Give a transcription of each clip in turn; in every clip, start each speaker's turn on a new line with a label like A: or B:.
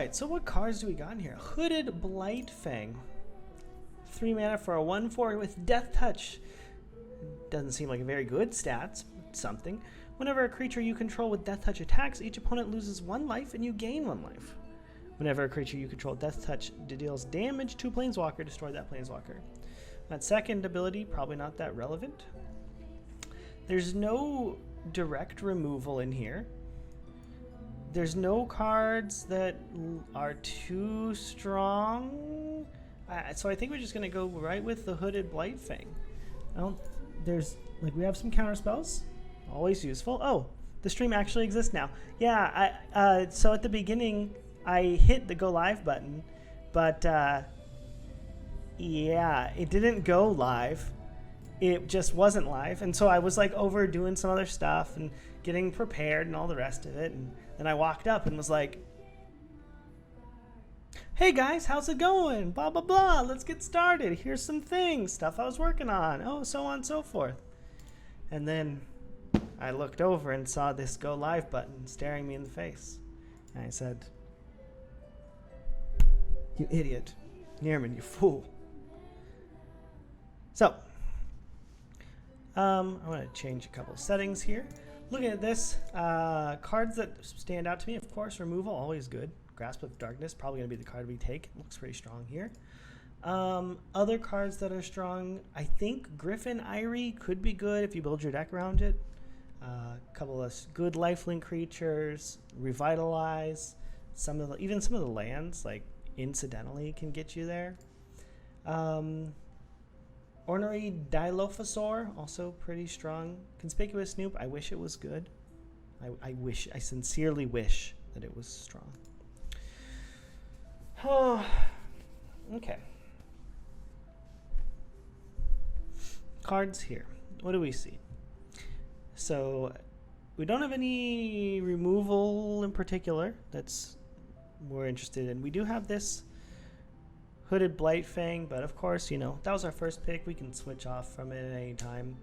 A: Alright, so what cards do we got in here? Hooded Blightfang. 3 mana for a 1/4 with Death Touch. Doesn't seem like a very good stats, but something. Whenever a creature you control with Death Touch attacks, each opponent loses 1 life and you gain 1 life. Whenever a creature you control Death Touch deals damage to a planeswalker, destroy that planeswalker. That second ability, probably not that relevant. There's no direct removal in here. There's no cards that are too strong. So I think we're just going to go right with the Hooded Blightfang. We have some counter spells. Always useful. Oh, the stream actually exists now. Yeah, so at the beginning, I hit the go live button, but yeah, it didn't go live. It just wasn't live. And so I was like over doing some other stuff and getting prepared and all the rest of it. And then I walked up and was like, hey guys, how's it going? Blah, blah, blah. Let's get started. Here's some things, stuff I was working on. Oh, so on and so forth. And then I looked over and saw this go live button staring me in the face. And I said, you idiot. Nearman, you fool. So, I'm going to change a couple of settings here. Looking at this, cards that stand out to me, of course, removal, always good. Grasp of Darkness, probably going to be the card we take. It looks pretty strong here. Other cards that are strong, I think Griffin Eyrie could be good if you build your deck around it. A couple of good lifelink creatures, Revitalize, even some of the lands, like incidentally can get you there. Ornery Dilophosaur, also pretty strong. Conspicuous Snoop, I wish it was good. I sincerely wish that it was strong. Oh, okay. Cards here. What do we see? So we don't have any removal in particular that's we're interested in. We do have this Hooded Blightfang, but of course, you know, that was our first pick. We can switch off from it at any time.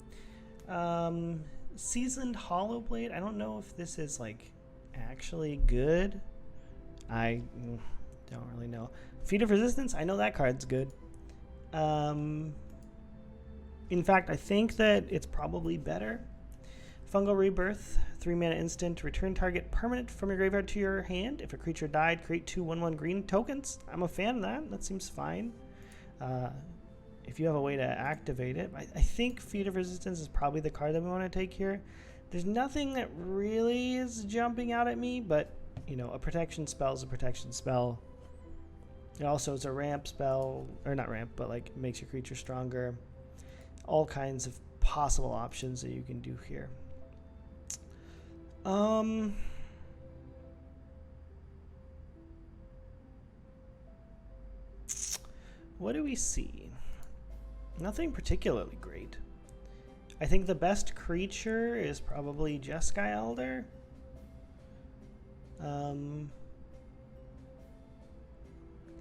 A: Seasoned Hollowblade. I don't know if this is like actually good. I don't really know. Feat of Resistance. I know that card's good. In fact, I think that it's probably better. Fungal Rebirth, 3 mana instant. Return target permanent from your graveyard to your hand. If a creature died, create 2 1/1 green tokens. I'm a fan of that. That seems fine. If you have a way to activate it. I think Feat of Resistance is probably the card that we want to take here. There's nothing that really is jumping out at me, but, you know, a protection spell is a protection spell. It also is a ramp spell, or not ramp, but like makes your creature stronger. All kinds of possible options that you can do here. What do we see? Nothing particularly great. I think the best creature is probably Jeskai Elder.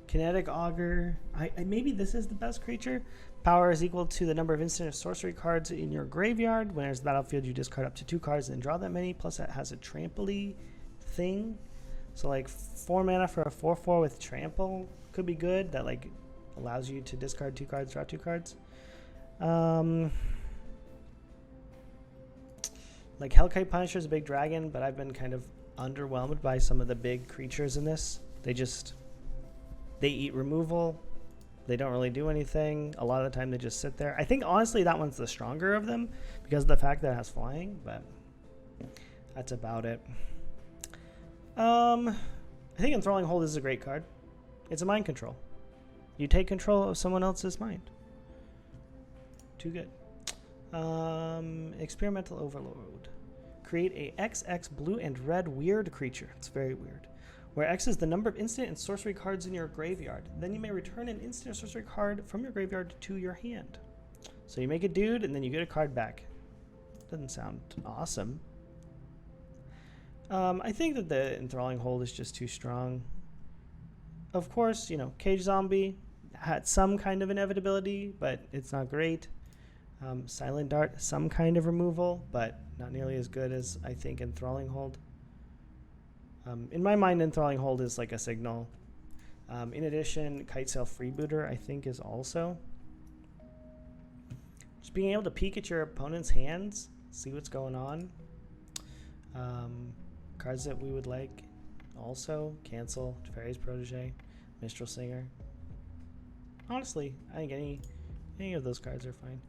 A: Kinetic Augur. Maybe this is the best creature. Power is equal to the number of instant or sorcery cards in your graveyard. When there's the battlefield, you discard up to 2 cards and then draw that many. Plus, it has a trample thing. So, like, 4 mana for a 4/4 with trample could be good. That, like, allows you to discard 2 cards, draw 2 cards. Like, Hellkite Punisher is a big dragon, but I've been kind of underwhelmed by some of the big creatures in this. They eat removal. They don't really do anything. A lot of the time they just sit there. I think, honestly, that one's the stronger of them because of the fact that it has flying, but that's about it. I think Enthralling Hold is a great card. It's a mind control. You take control of someone else's mind. Too good. Experimental Overload. Create a XX blue and red weird creature. It's very weird. Where X is the number of instant and sorcery cards in your graveyard. Then you may return an instant or sorcery card from your graveyard to your hand. So you make a dude, and then you get a card back. Doesn't sound awesome. I think that the Enthralling Hold is just too strong. Of course, you know, Cage Zombie had some kind of inevitability, but it's not great. Silent Dart, some kind of removal, but not nearly as good as, I think, Enthralling Hold. In my mind, Enthralling Hold is like a signal. In addition, Kitesail Freebooter, I think, is also. Just being able to peek at your opponent's hands, see what's going on. Cards that we would like also. Cancel, Teferi's Protege, Minstrel Singer. Honestly, I think any of those cards are fine.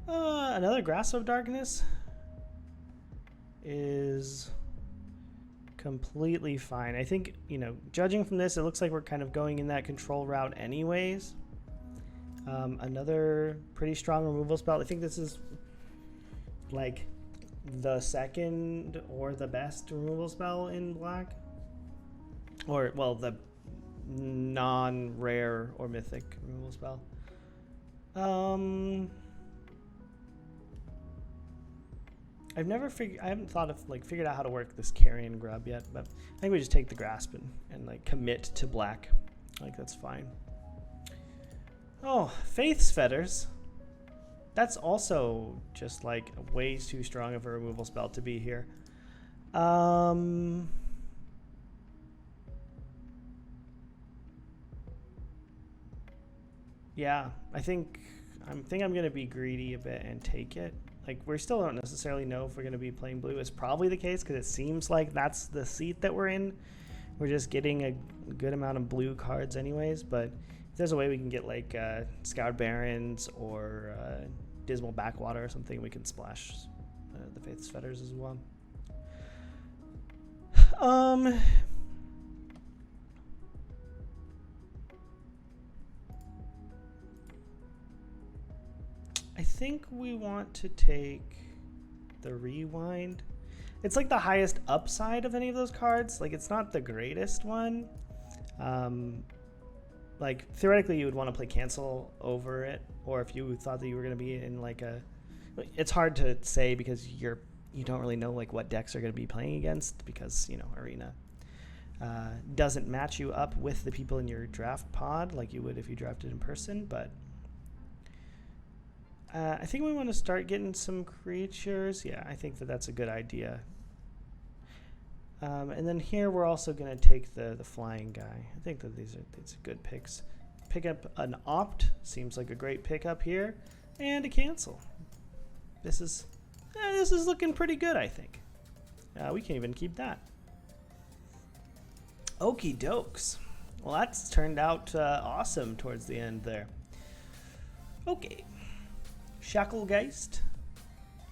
A: Another Grasp of Darkness is completely fine. I think, you know, judging from this, it looks like we're kind of going in that control route anyways. Another pretty strong removal spell. I think this is like the second or the best removal spell in black. Or, well, the non-rare or mythic removal spell. I haven't thought of figured out how to work this Carrion Grub yet, but I think we just take the Grasp and like commit to black. Like, that's fine. Oh, Faith's Fetters. That's also just like way too strong of a removal spell to be here. Yeah, I think I'm gonna be greedy a bit and take it. Like, we still don't necessarily know if we're gonna be playing blue. It's probably the case because it seems like that's the seat that we're in. We're just getting a good amount of blue cards anyways, but if there's a way we can get like Scoured Barrens or Dismal Backwater or something, we can splash the Faith's Fetters as well. I think we want to take the Rewind. It's like the highest upside of any of those cards. Like, it's not the greatest one. Like, theoretically, you would want to play Cancel over it, or if you thought that you were going to be in like a... It's hard to say because you don't really know like what decks are going to be playing against, because, you know, Arena doesn't match you up with the people in your draft pod like you would if you drafted in person, but... I think we want to start getting some creatures. Yeah, I think that's a good idea. And then here we're also going to take the flying guy. I think that these are good picks. Pick up an Opt. Seems like a great pickup here. And a Cancel. This is looking pretty good, I think. We can even keep that. Okie dokes. Well, that's turned out awesome towards the end there. Okay. Shacklegeist.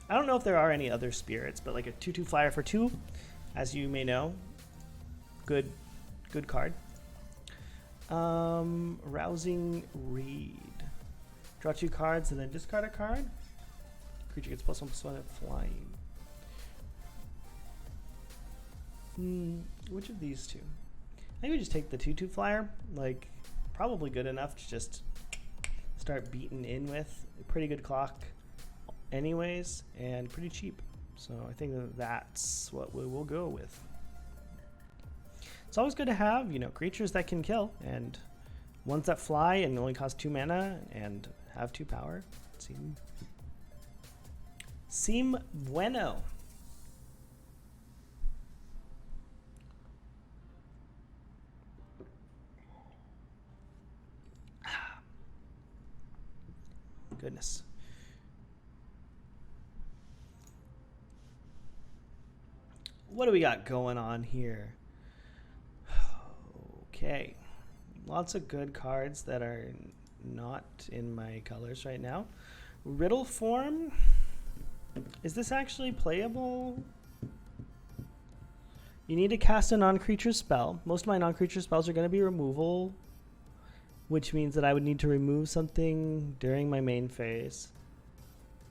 A: I don't know if there are any other spirits, but like a 2/2 flyer for 2, as you may know. Good card. Rousing Reed. Draw 2 cards and then discard a card. Creature gets +1/+1 at flying. Which of these two? I think we just take the 2/2 flyer. Like, probably good enough to just start beating in with. A pretty good clock anyways, and pretty cheap. So I think that's what we will go with. It's always good to have, you know, creatures that can kill, and ones that fly and only cost 2 mana and have 2 power. Seem bueno. Goodness. What do we got going on here? Okay. Lots of good cards that are not in my colors right now. Riddle Form. Is this actually playable? You need to cast a non-creature spell. Most of my non-creature spells are going to be removal, which means that I would need to remove something during my main phase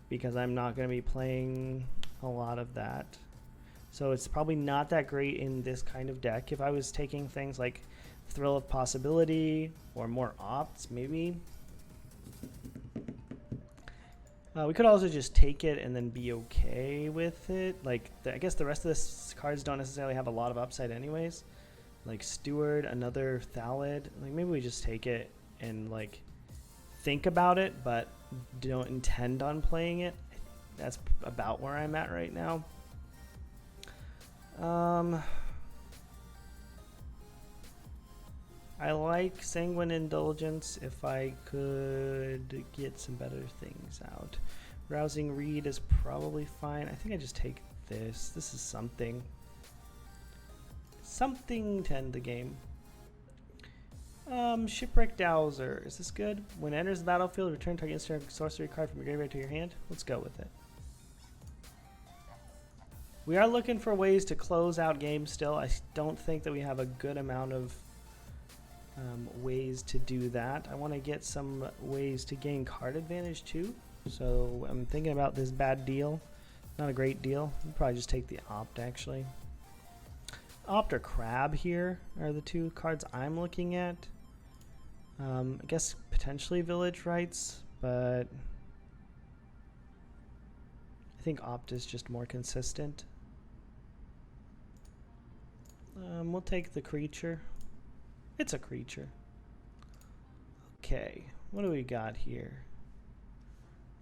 A: because I'm not going to be playing a lot of that. So it's probably not that great in this kind of deck. If I was taking things like Thrill of Possibility or more Opts, maybe. We could also just take it and then be okay with it. Like, I guess the rest of the cards don't necessarily have a lot of upside anyways. Like Steward, another Thallid. Like, maybe we just take it and like think about it, but don't intend on playing it. That's about where I'm at right now. I like Sanguine Indulgence if I could get some better things out. Rousing Reed is probably fine. I think I just take this. This is something. Something to end the game. Shipwreck Dowser. Is this good? When it enters the battlefield, return target instant sorcery card from your graveyard to your hand. Let's go with it. We are looking for ways to close out games still. I don't think that we have a good amount of ways to do that. I want to get some ways to gain card advantage too. So I'm thinking about this bad deal. Not a great deal. We'll probably just take the Opt actually. Opt or Crab here are the two cards I'm looking at. I guess potentially Village Rites, but I think Opt is just more consistent. We'll take the creature. It's a creature. Okay, what do we got here?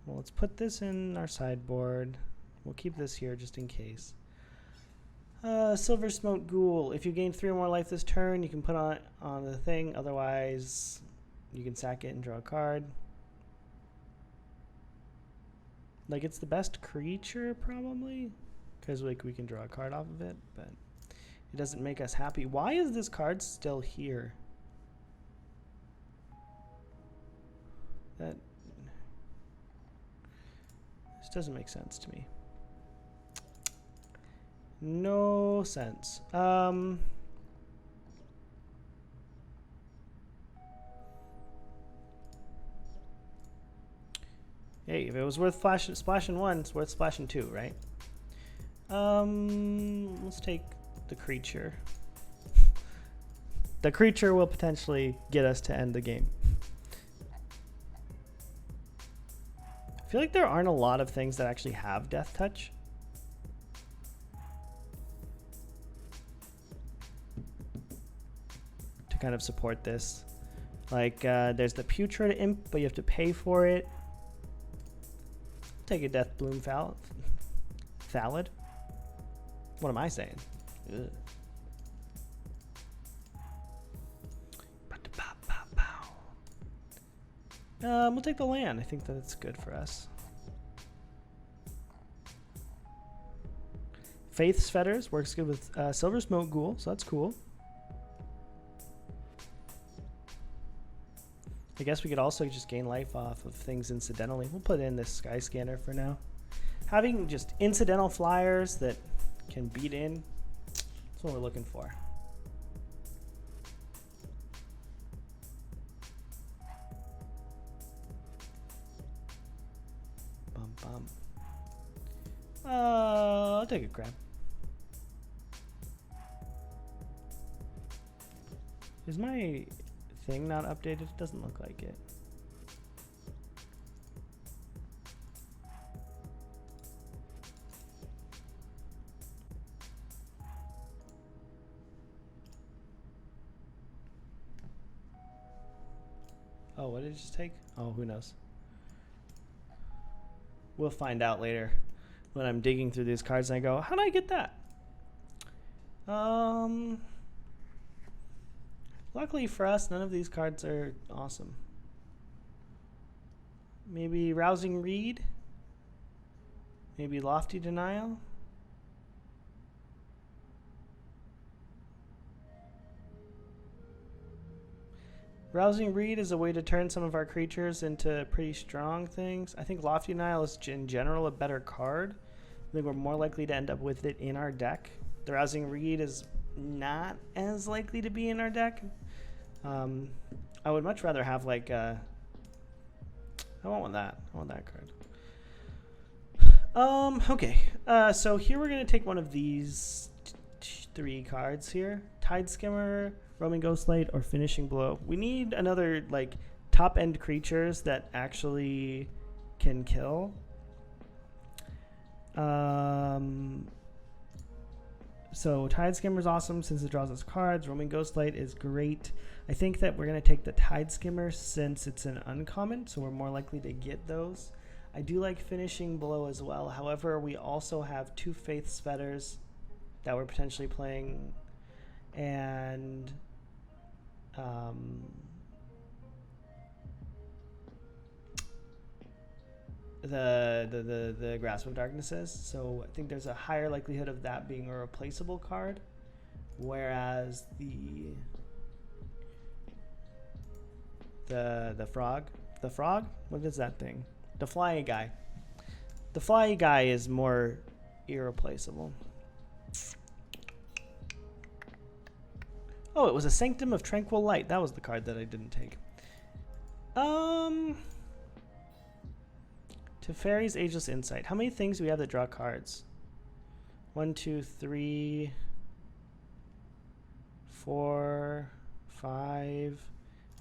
A: Well, let's put this in our sideboard. We'll keep this here just in case. Silver Smoke Ghoul. If you gain 3 or more life this turn, you can put on the thing. Otherwise, you can sack it and draw a card. Like, it's the best creature, probably. Because like, we can draw a card off of it, but it doesn't make us happy. Why is this card still here? This doesn't make sense to me. No sense. Hey, if it was worth splashing 1, it's worth splashing 2, right? Let's take the creature. The creature will potentially get us to end the game. I feel like there aren't a lot of things that actually have Death Touch. To kind of support this. Like, there's the Putrid Imp, but you have to pay for it. Take a Death Bloom Thallid. What am I saying? Ugh. We'll take the land. I think that's good for us. Faith's Fetters works good with Silver Smoke Ghoul, so that's cool. I guess we could also just gain life off of things incidentally. We'll put in this Sky Scanner for now. Having just incidental flyers that can beat in, that's what we're looking for. Bum bum. I'll take a grab. Is my thing not updated? It doesn't look like it. Oh, what did it just take? Oh, who knows? We'll find out later when I'm digging through these cards and I go, how did I get that? Luckily for us, none of these cards are awesome. Maybe Rousing Reed? Maybe Lofty Denial? Rousing Reed is a way to turn some of our creatures into pretty strong things. I think Lofty Denial is in general a better card. I think we're more likely to end up with it in our deck. The Rousing Reed is not as likely to be in our deck. I would much rather have like I want that. I want that card. Okay. So here we're gonna take one of these 3 cards here: Tide Skimmer, Roaming Ghostlight, or Finishing Blow. We need another like top end creatures that actually can kill. So Tide Skimmer is awesome since it draws us cards. Roaming Ghostlight is great. I think that we're going to take the Tide Skimmer since it's an uncommon, so we're more likely to get those. I do like Finishing Blow as well. However, we also have 2 Faith's Fetters that we're potentially playing, and the Grasp of Darkness is. So I think there's a higher likelihood of that being a replaceable card, whereas the frog, what is that thing? The flying guy. The flying guy is more irreplaceable. Oh, it was a Sanctum of Tranquil Light. That was the card that I didn't take. Teferi's Ageless Insight. How many things do we have that draw cards? 1, 2, 3, 4, 5.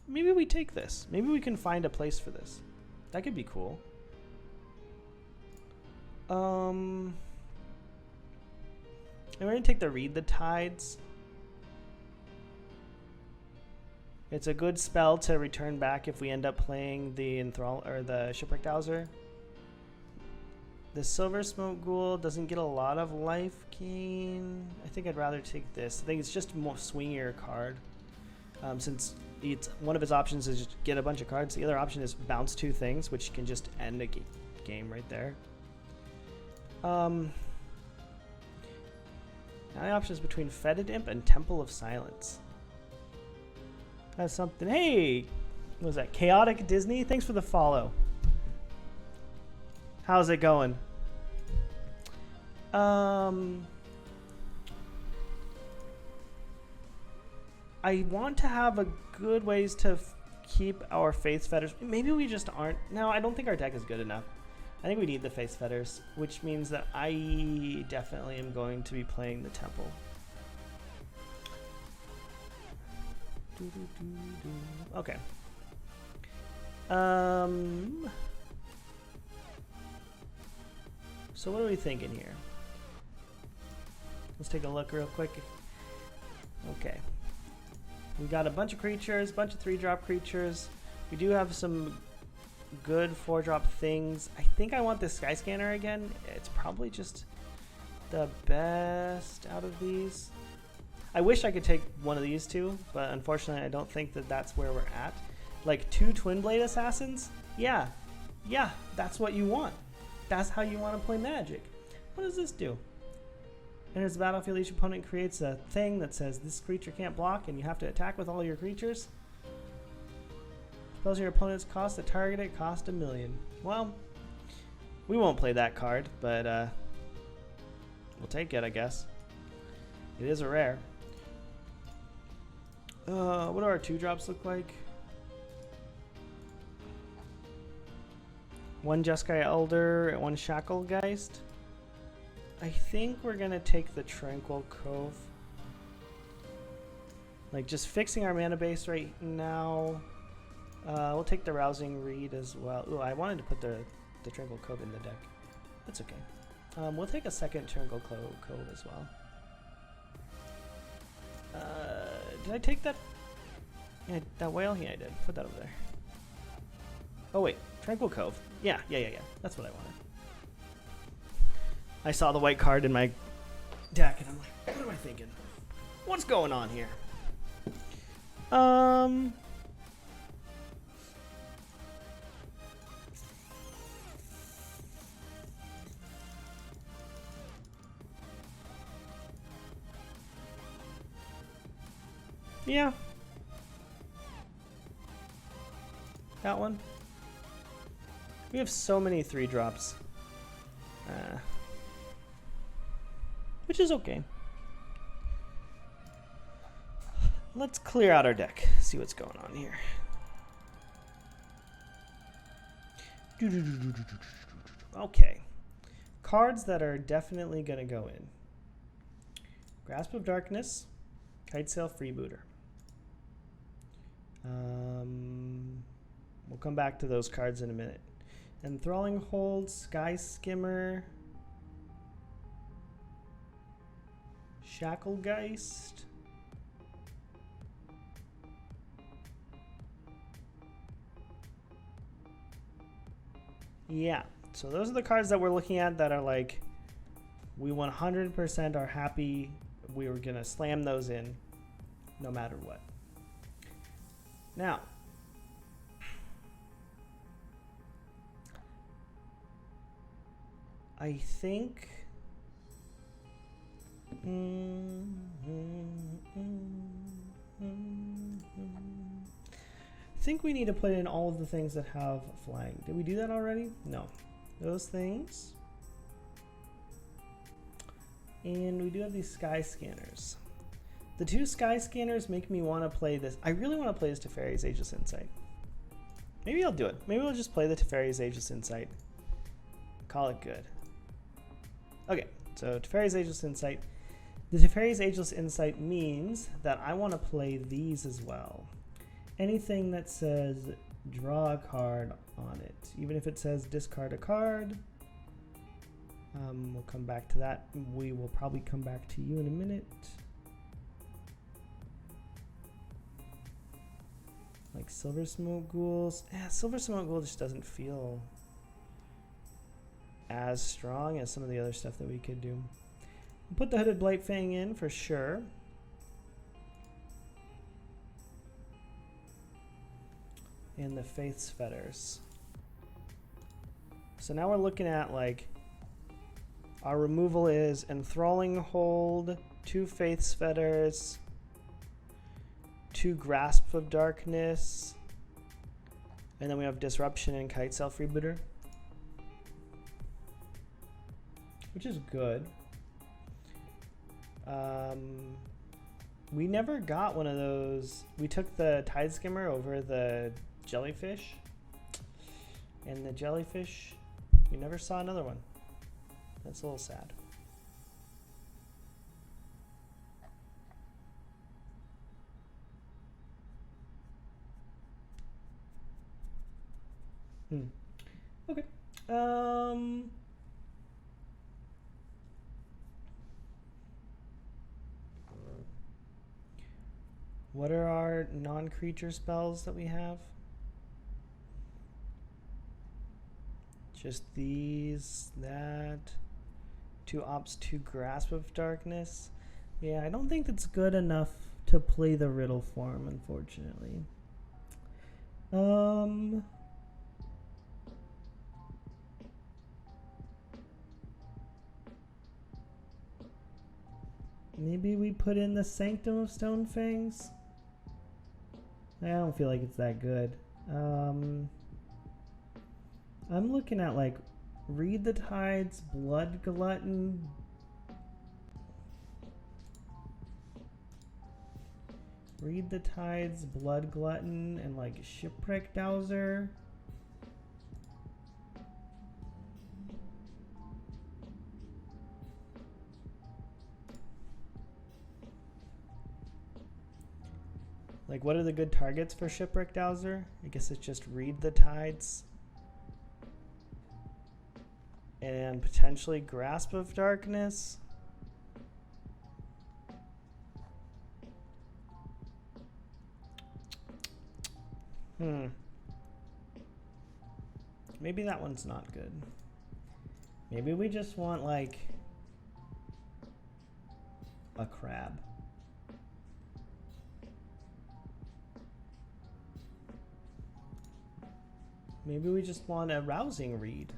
A: Maybe we take this. Maybe we can find a place for this. That could be cool. And we're gonna take the Read the Tides. It's a good spell to return back if we end up playing the Enthrall or the Shipwreck Dowser. The Silver Smoke Ghoul doesn't get a lot of life gain. I think I'd rather take this. I think it's just a more swingier card. Since one of its options is just get a bunch of cards. The other option is bounce 2 things, which can just end a game right there. Now the option is between Fetid Imp and Temple of Silence. That's something. Hey! What was that? Chaotic Disney? Thanks for the follow. How's it going? I want to have a good ways to keep our Faith Fetters. Maybe we just aren't. No, I don't think our deck is good enough. I think we need the Faith Fetters, which means that I definitely am going to be playing the Temple. Okay. So what are we thinking here? Let's take a look real quick. Okay. We got a bunch of creatures, bunch of 3-drop creatures. We do have some good 4-drop things. I think I want this Sky Scanner again. It's probably just the best out of these. I wish I could take one of these two, but unfortunately I don't think that that's where we're at. Like 2 Twin Blade Assassins? Yeah, that's what you want. That's how you want to play Magic. What does this do? Enters the battlefield, each opponent creates a thing that says this creature can't block and you have to attack with all your creatures. Spells your opponent's cost to target it, cost 1,000,000. Well, we won't play that card, but we'll take it, I guess. It is a rare. What do our 2-drops look like? 1 Jeskai Elder, 1 Shacklegeist. I think we're gonna take the Tranquil Cove. Like just fixing our mana base right now. We'll take the Rousing Reed as well. Ooh, I wanted to put the Tranquil Cove in the deck. That's okay. We'll take a second Tranquil Cove as well. Did I take that? Yeah, that whale? Yeah, I did. Put that over there. Oh wait, Tranquil Cove. Yeah. That's what I wanted. I saw the white card in my deck and I'm like, what am I thinking? What's going on here? Yeah. That one. We have so many 3-drops. Which is okay. Let's clear out our deck. See what's going on here. Okay. Cards that are definitely going to go in. Grasp of Darkness. Kitesail Freebooter. We'll come back to those cards in a minute. Enthralling Hold, Sky Skimmer, Shacklegeist. Yeah, so those are the cards that we're looking at that are like, we 100% are happy we were going to slam those in no matter what. Now, I think we need to put in all of the things that have flying. Did we do that already? No. Those things. And we do have these sky scanners. The 2 sky scanners make me want to play this. I really want to play this Teferi's Ageless Insight. Maybe I'll do it. Maybe we'll just play the Teferi's Ageless Insight. Call it good. Okay, so Teferi's Ageless Insight. The Teferi's Ageless Insight means that I want to play these as well. Anything that says draw a card on it, even if it says discard a card. We'll come back to that. We will probably come back to you in a minute. Like Silver Smoke Ghouls. Yeah, Silver Smoke Ghoul just doesn't feel as strong as some of the other stuff that we could do. Put the Hooded Blightfang in for sure. And the Faith's Fetters. So now we're looking at like our removal is Enthralling Hold, 2 Faith's Fetters, 2 Grasp of Darkness, and then we have Disruption and Kite Self Rebooter, which is good. We never got one of those. We took the Tide Skimmer over the Jellyfish, and the Jellyfish, we never saw another one. That's a little sad. Okay. What are our non-creature spells that we have? Just these, that, 2 Ops, 2 Grasp of Darkness. Yeah, I don't think that's good enough to play the Riddle form, unfortunately. Maybe we put in the Sanctum of Stonefangs? I don't feel like it's that good. I'm looking at like Read the Tides, Blood Glutton. Read the Tides, Blood Glutton, and like Shipwreck Dowser. Like, what are the good targets for Shipwreck Dowser? I guess it's just Read the Tides. And potentially Grasp of Darkness. Maybe that one's not good. Maybe we just want, like, a crab. Maybe we just want a Rousing Read.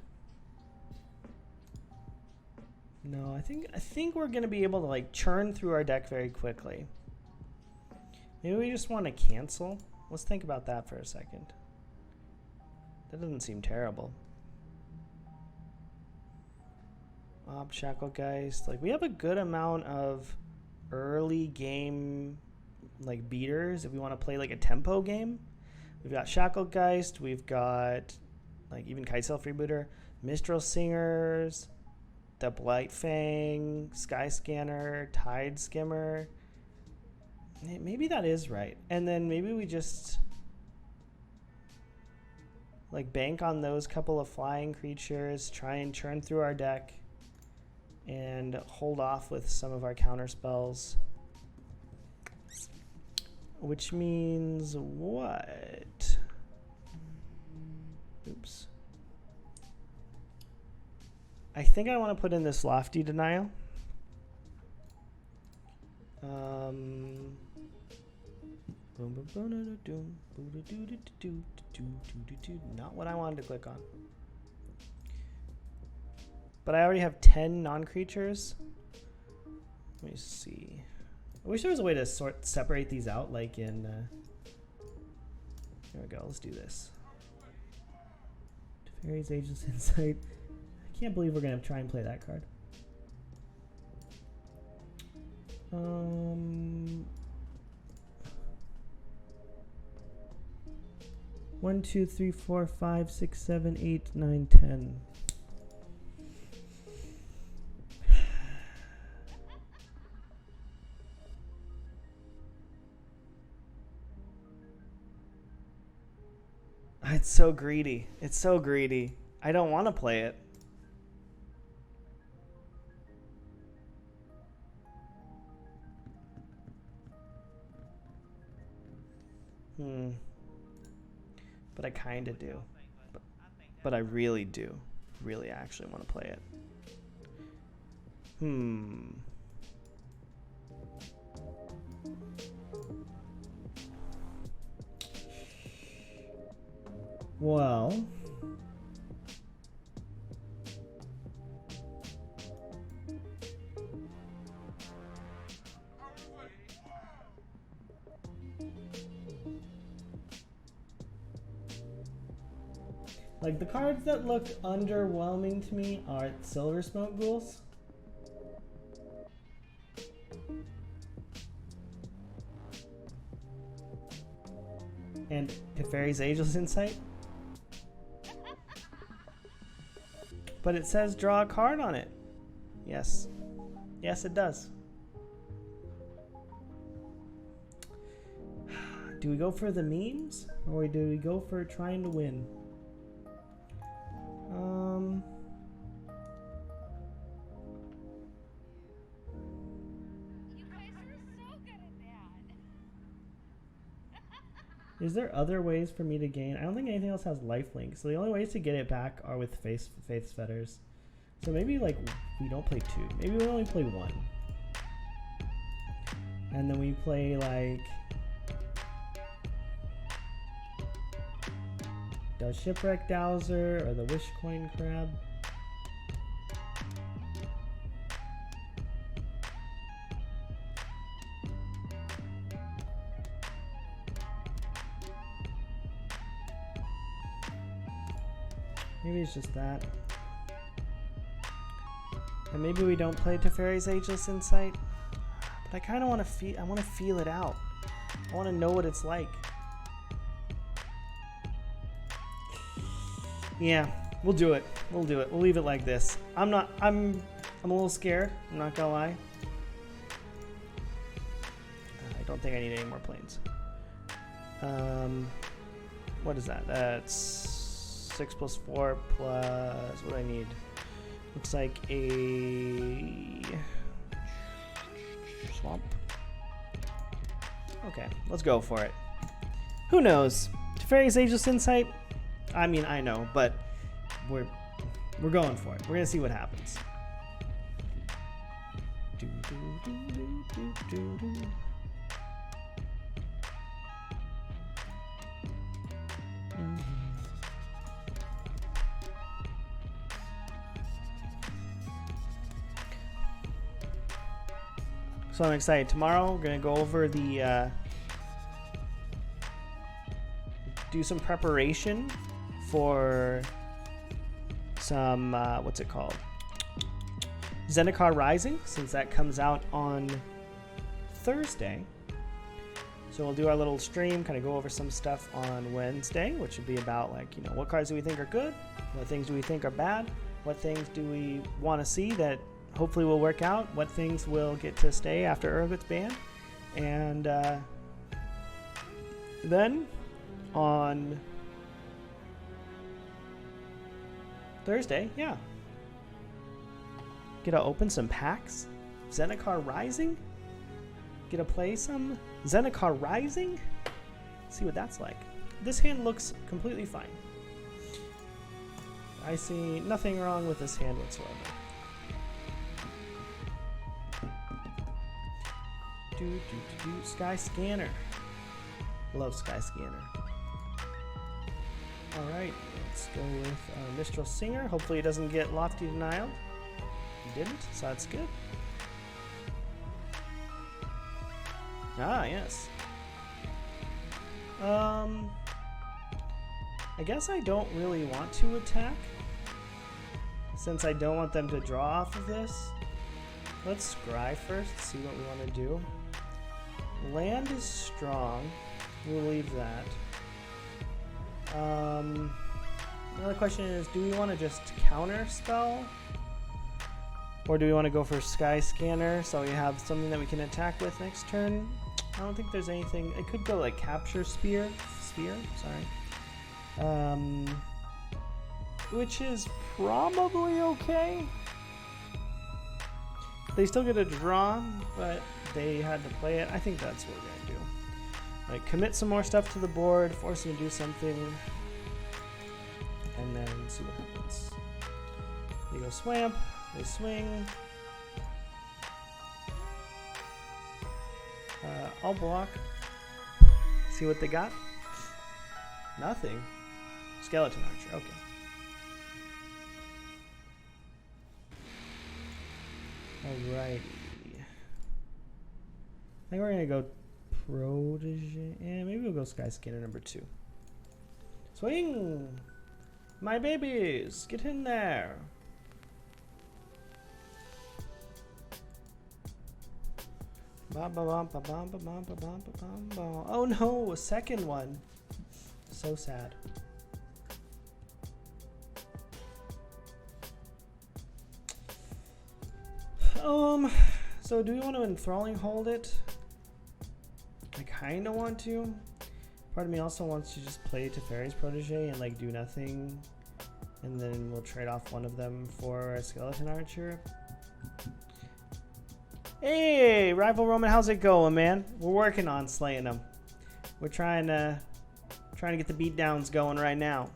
A: No, I think we're gonna be able to like churn through our deck very quickly. Maybe we just want to cancel. Let's think about that for a second. That doesn't seem terrible. Shacklegeist. Like, we have a good amount of early game like beaters if we want to play like a tempo game. We've got Shacklegeist, we've got like even Kite Self Rebooter, Mistral Singers, the Blightfang, Sky Scanner, Tide Skimmer. Maybe that is right. And then maybe we just like bank on those couple of flying creatures, try and churn through our deck, and hold off with some of our counter spells. Which means what? Oops. I think I want to put in this Lofty Denial. Not what I wanted to click on. But I already have 10 non-creatures. Let me see. I wish there was a way to separate these out, like in... There we go. Let's do this. Teferi's Ageless Insight. I can't believe we're going to try and play that card. 1, 2, 3, 4, 5, 6, 7, 8, 9, 10. It's so greedy. It's so greedy. I don't want to play it. But I kind of do. But I really do. Really actually want to play it. Well... Like, the cards that look underwhelming to me are Silver Smoke Ghouls. And Teferi's Ageless Insight. But it says draw a card on it. Yes. Yes, it does. Do we go for the memes? Or do we go for trying to win?
B: You guys are so good at that.
A: Is there other ways for me to gain? I don't think anything else has lifelink, so the only ways to get it back are with Faith's Fetters. So maybe like we don't play 2. Maybe we only play 1. And then we play like the Shipwreck Dowser or the Wish Coin Crab. Maybe it's just that. And maybe we don't play Teferi's Ageless Insight. But I kind of want to feel. I want to feel it out. I want to know what it's like. Yeah, we'll do it. We'll do it. We'll leave it like this. I'm a little scared. I'm not gonna lie. I don't think I need any more planes. What is that? That's 6 plus 4 plus what do I need? Looks like a swamp. Okay, let's go for it. Who knows? Teferi's Ageless Insight. I mean, I know, but we're going for it. We're gonna see what happens. So I'm excited. Tomorrow we're gonna go over the do some preparation for some what's it called? Zendikar Rising, since that comes out on Thursday. So we'll do our little stream, kind of go over some stuff on Wednesday, which would be about like, you know, what cards do we think are good? What things do we think are bad? What things do we want to see that hopefully will work out? What things will get to stay after Ur gets banned? And then on Thursday, yeah, get to open some packs. Zendikar Rising? Get to play some Zendikar Rising? See what that's like. This hand looks completely fine. I see nothing wrong with this hand whatsoever. Sky Scanner. Love Sky Scanner. Alright, let's go with Mistral Singer. Hopefully it doesn't get Lofty Denial. It didn't, so that's good. Ah, yes. I guess I don't really want to attack, since I don't want them to draw off of this. Let's scry first, see what we want to do. Land is strong. We'll leave that. Another question is, do we want to just counter spell? Or do we want to go for Sky Scanner so we have something that we can attack with next turn? I don't think there's anything. It could go like Capture Sphere, which is probably okay. They still get a draw, but they had to play it. I think that's what we're gonna do. Like, commit some more stuff to the board, force them to do something, and then see what happens. They go Swamp, they swing. I'll block. See what they got. Nothing. Skeleton Archer, okay. Alrighty. I think we're gonna go Protege. Yeah, maybe we'll go Sky Scanner number 2. Swing! My babies! Get in there! Oh no, a second one. So sad. So do we want to Enthralling Hold it? I kind of want to. Part of me also wants to just play Teferi's Protege and like do nothing, and then we'll trade off one of them for a Skeleton Archer. Hey, Rival Roman, how's it going, man? We're working on slaying them. We're trying to get the beatdowns going right now.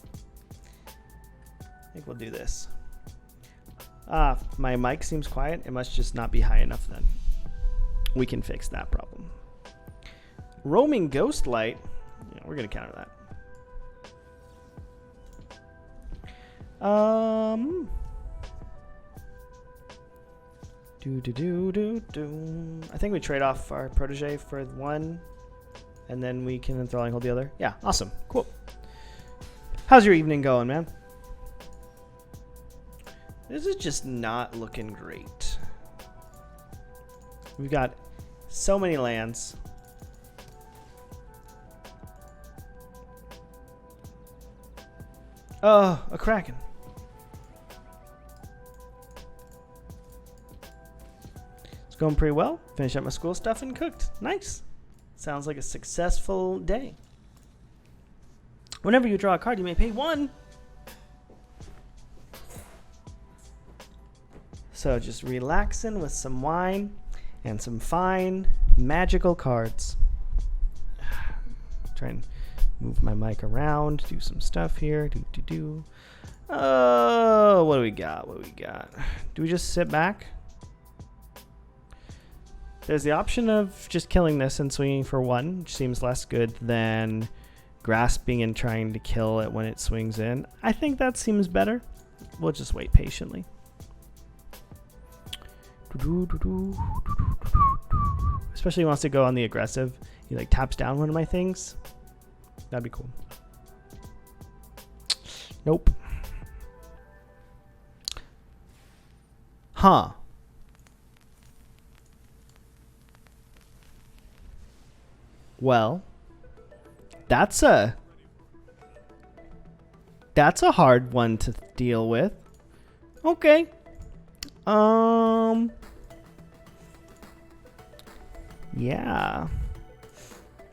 A: I think we'll do this. Ah, my mic seems quiet. It must just not be high enough then. We can fix that problem. Roaming Ghostlight. Yeah, we're gonna counter that. I think we trade off our Protege for one, and then we can Enthralling Hold the other. Yeah, awesome. Cool. How's your evening going, man? This is just not looking great. We've got so many lands. Oh, a Kraken. It's going pretty well. Finished up my school stuff and cooked. Nice. Sounds like a successful day. Whenever you draw a card, you may pay 1. So just relaxing with some wine and some fine magical cards. Try and move my mic around, do some stuff here. Oh, what do we got? Do we just sit back? There's the option of just killing this and swinging for 1, which seems less good than grasping and trying to kill it when it swings in. I think that seems better. We'll just wait patiently. Especially wants to go on the aggressive. He like taps down one of my things. That'd be cool. Nope. Huh. Well, that's a hard one to deal with. Okay. Yeah.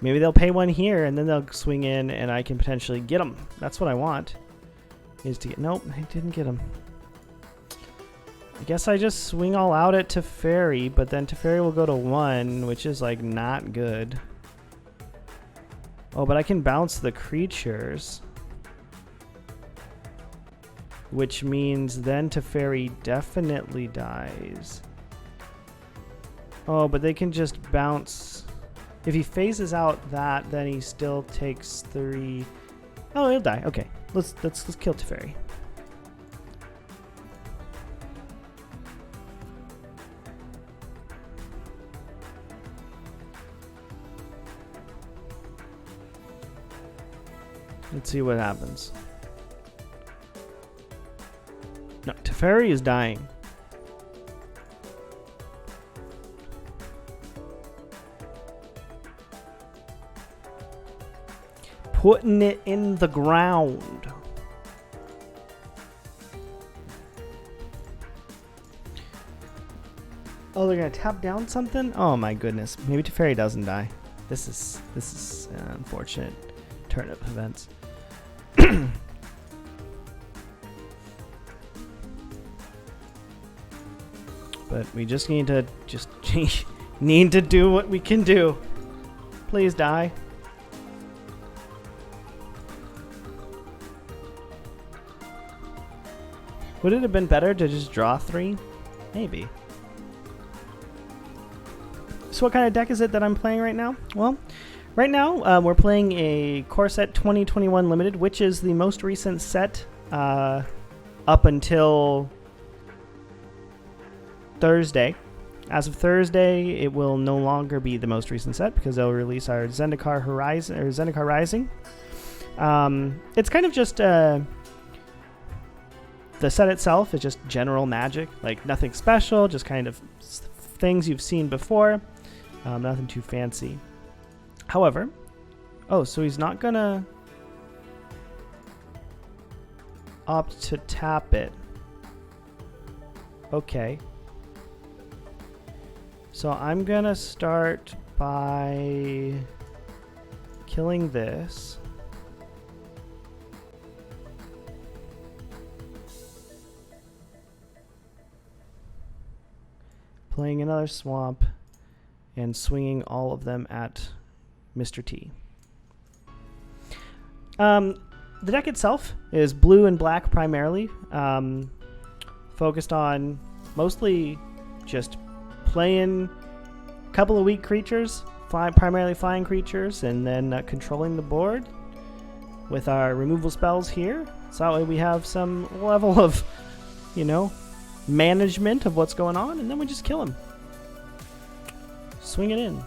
A: Maybe they'll pay 1 here and then they'll swing in and I can potentially get them. That's what I want. Is to get... Nope, I didn't get them. I guess I just swing all out at Teferi, but then Teferi will go to 1, which is like not good. Oh, but I can bounce the creatures. Which means then Teferi definitely dies. Oh, but they can just bounce If he phases out that, then he still takes 3. Oh, he'll die. Okay, let's kill Teferi. Let's see what happens. No, Teferi is dying. Putting it in the ground. Oh, they're gonna tap down something? Oh my goodness. Maybe Teferi doesn't die. This is an unfortunate turn of events. But we just need to need to do what we can do. Please die. Would it have been better to just draw 3? Maybe. So what kind of deck is it that I'm playing right now? Well, right now we're playing a Core Set 2021 Limited, which is the most recent set up until Thursday. As of Thursday, it will no longer be the most recent set because they'll release our Zendikar Horizon or Zendikar Rising. It's kind of just the set itself is just general Magic, like nothing special, just kind of things you've seen before. Nothing too fancy. However, oh, so he's not gonna opt to tap it. Okay. So I'm gonna start by killing this. Playing another swamp and swinging all of them at Mr. T. The deck itself is blue and black primarily, focused on mostly just playing a couple of weak creatures, primarily flying creatures, and then controlling the board with our removal spells here. So that way we have some level of, management of what's going on, and then we just kill him. Swing it in.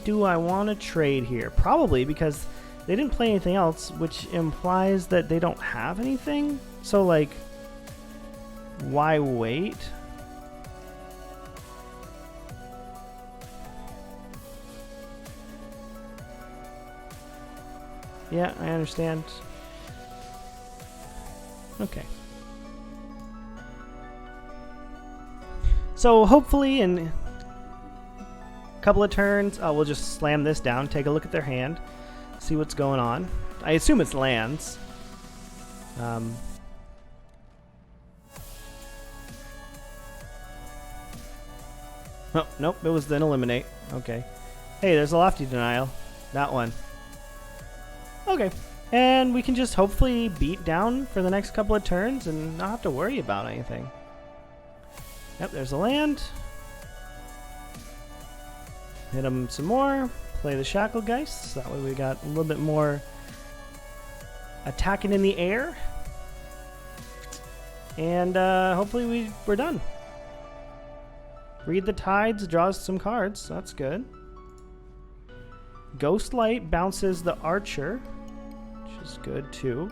A: Do I want to trade here? Probably, because they didn't play anything else, which implies that they don't have anything. So, like, why wait? Yeah, I understand. Okay. So hopefully in a couple of turns, we'll just slam this down, take a look at their hand, see what's going on. I assume it's lands. Oh, nope, it was then eliminate. Okay. Hey, there's a Lofty Denial. That one. Okay. And we can just hopefully beat down for the next couple of turns and not have to worry about anything. Yep, there's a land. Hit him some more. Play the Shacklegeist. So that way we got a little bit more attacking in the air. And hopefully we're done. Read the Tides, draws some cards. So that's good. Ghostlight bounces the Archer, which is good too.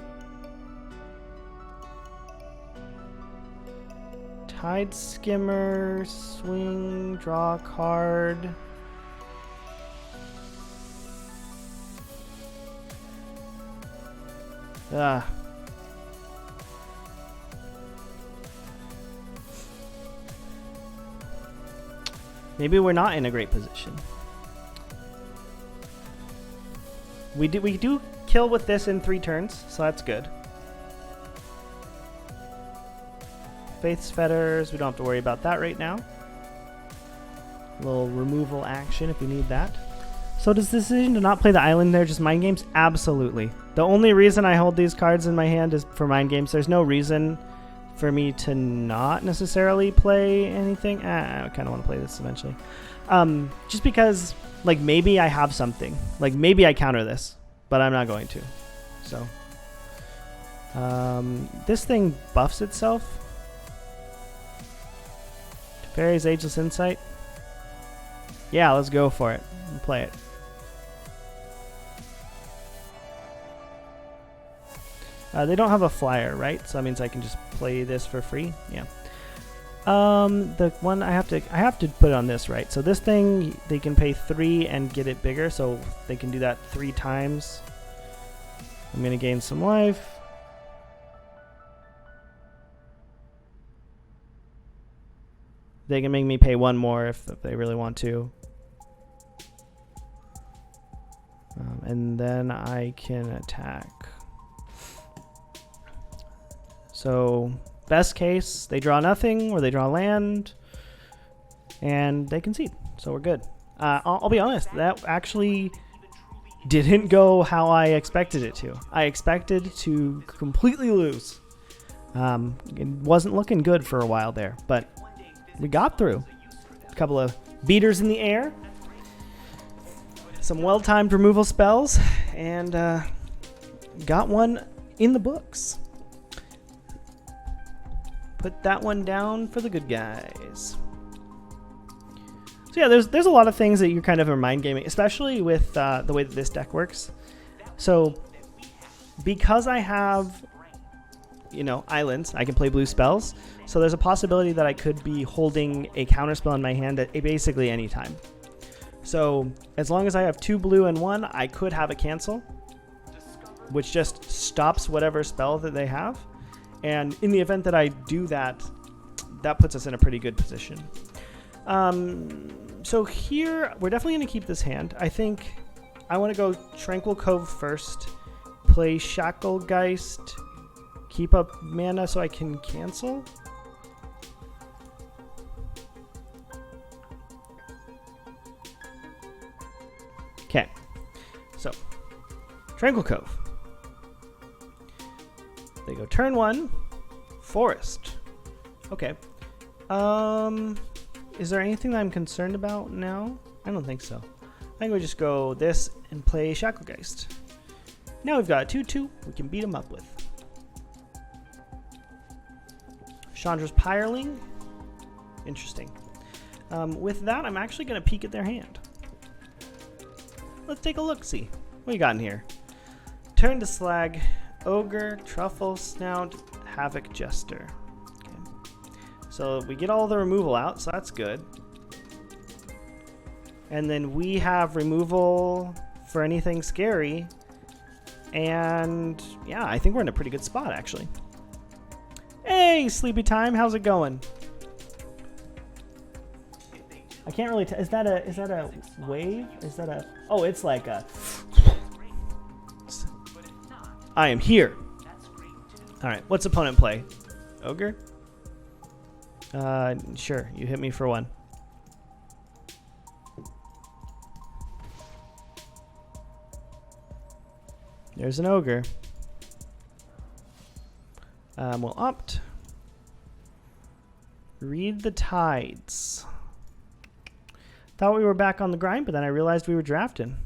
A: Tide Skimmer, swing, draw a card. Maybe we're not in a great position. We do kill with this in 3 turns, so that's good. Faith's Fetters, we don't have to worry about that right now. A little removal action if we need that. So does the decision to not play the island there just mind games? Absolutely. The only reason I hold these cards in my hand is for mind games. There's no reason for me to not necessarily play anything. I kind of want to play this eventually. Just because, like, maybe I have something. Like, maybe I counter this, but I'm not going to. So, this thing buffs itself. Teferi's Ageless Insight. Yeah, let's go for it and play it. They don't have a flyer, right? So that means I can just play this for free. Yeah. The one I have to put it on this, right? So this thing, they can pay 3 and get it bigger, so they can do that 3 times. I'm gonna gain some life. They can make me pay 1 more if they really want to. And then I can attack. So best case, they draw nothing or they draw land and they concede. So we're good. I'll be honest, that actually didn't go how I expected it to. I expected to completely lose. It wasn't looking good for a while there, but we got through. A couple of beaters in the air, some well-timed removal spells, and got one in the books. Put that one down for the good guys. So yeah, there's a lot of things that you're kind of mind gaming, especially with the way that this deck works. So because I have, you know, islands, I can play blue spells. So there's a possibility that I could be holding a counterspell in my hand at basically any time. So as long as I have 2 blue and 1, I could have a cancel, which just stops whatever spell that they have. And in the event that I do that, that puts us in a pretty good position. So here, we're definitely going to keep this hand. I think I want to go Tranquil Cove first, play Shacklegeist, keep up mana so I can cancel. Okay, so Tranquil Cove. They go turn 1, Forest. Okay. Is there anything that I'm concerned about now? I don't think so. I think we just go this and play Shacklegeist. Now we've got a 2/2 we can beat him up with. Chandra's Pyreling. Interesting. With that, I'm actually going to peek at their hand. Let's take a look-see. What you got in here? Turn to Slag. Ogre, Truffle Snout, Havoc Jester. Okay. So we get all the removal out, so that's good. And then we have removal for anything scary. And yeah, I think we're in a pretty good spot actually. Hey, Sleepy Time, how's it going? I can't really tell. Is that a wave? Is that a? Oh, it's like a. I am here. All right, what's opponent play? Ogre? Sure, you hit me for 1. There's an ogre. We'll opt. Read the tides. Thought we were back on the grind, but then I realized we were drafting.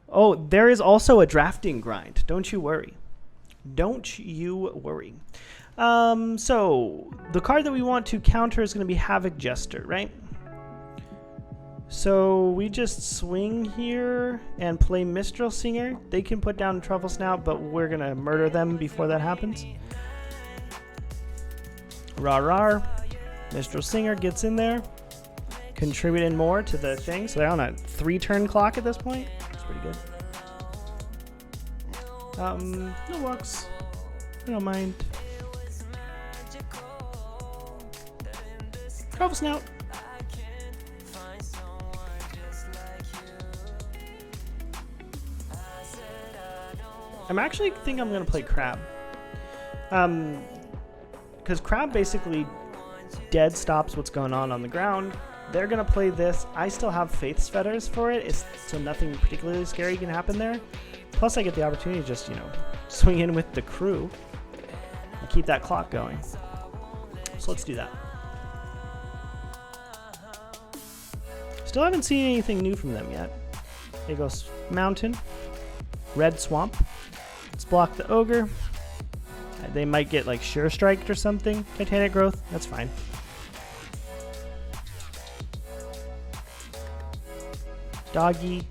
A: Oh, there is also a drafting grind. Don't you worry. Don't you worry. So the card that we want to counter is going to be Havoc Jester, right? So we just swing here and play Mistral Singer. They can put down Truffle Snout, but we're going to murder them before that happens. Rah rah. Mistral Singer gets in there, contributing more to the thing. So they're on a 3-turn clock at this point. That's pretty good. No walks. I don't mind. Truffle Snout. I'm actually think I'm gonna play Crab. Because Crab basically dead stops what's going on the ground. They're gonna play this. I still have Faith's Fetters for it, so nothing particularly scary can happen there. Plus, I get the opportunity to just, you know, swing in with the crew. and keep that clock going. So let's do that. Still haven't seen anything new from them yet. There goes Mountain, Red Swamp. Let's block the Ogre. They might get like Sure Striked or something. Titanic Growth, that's fine. Doggy.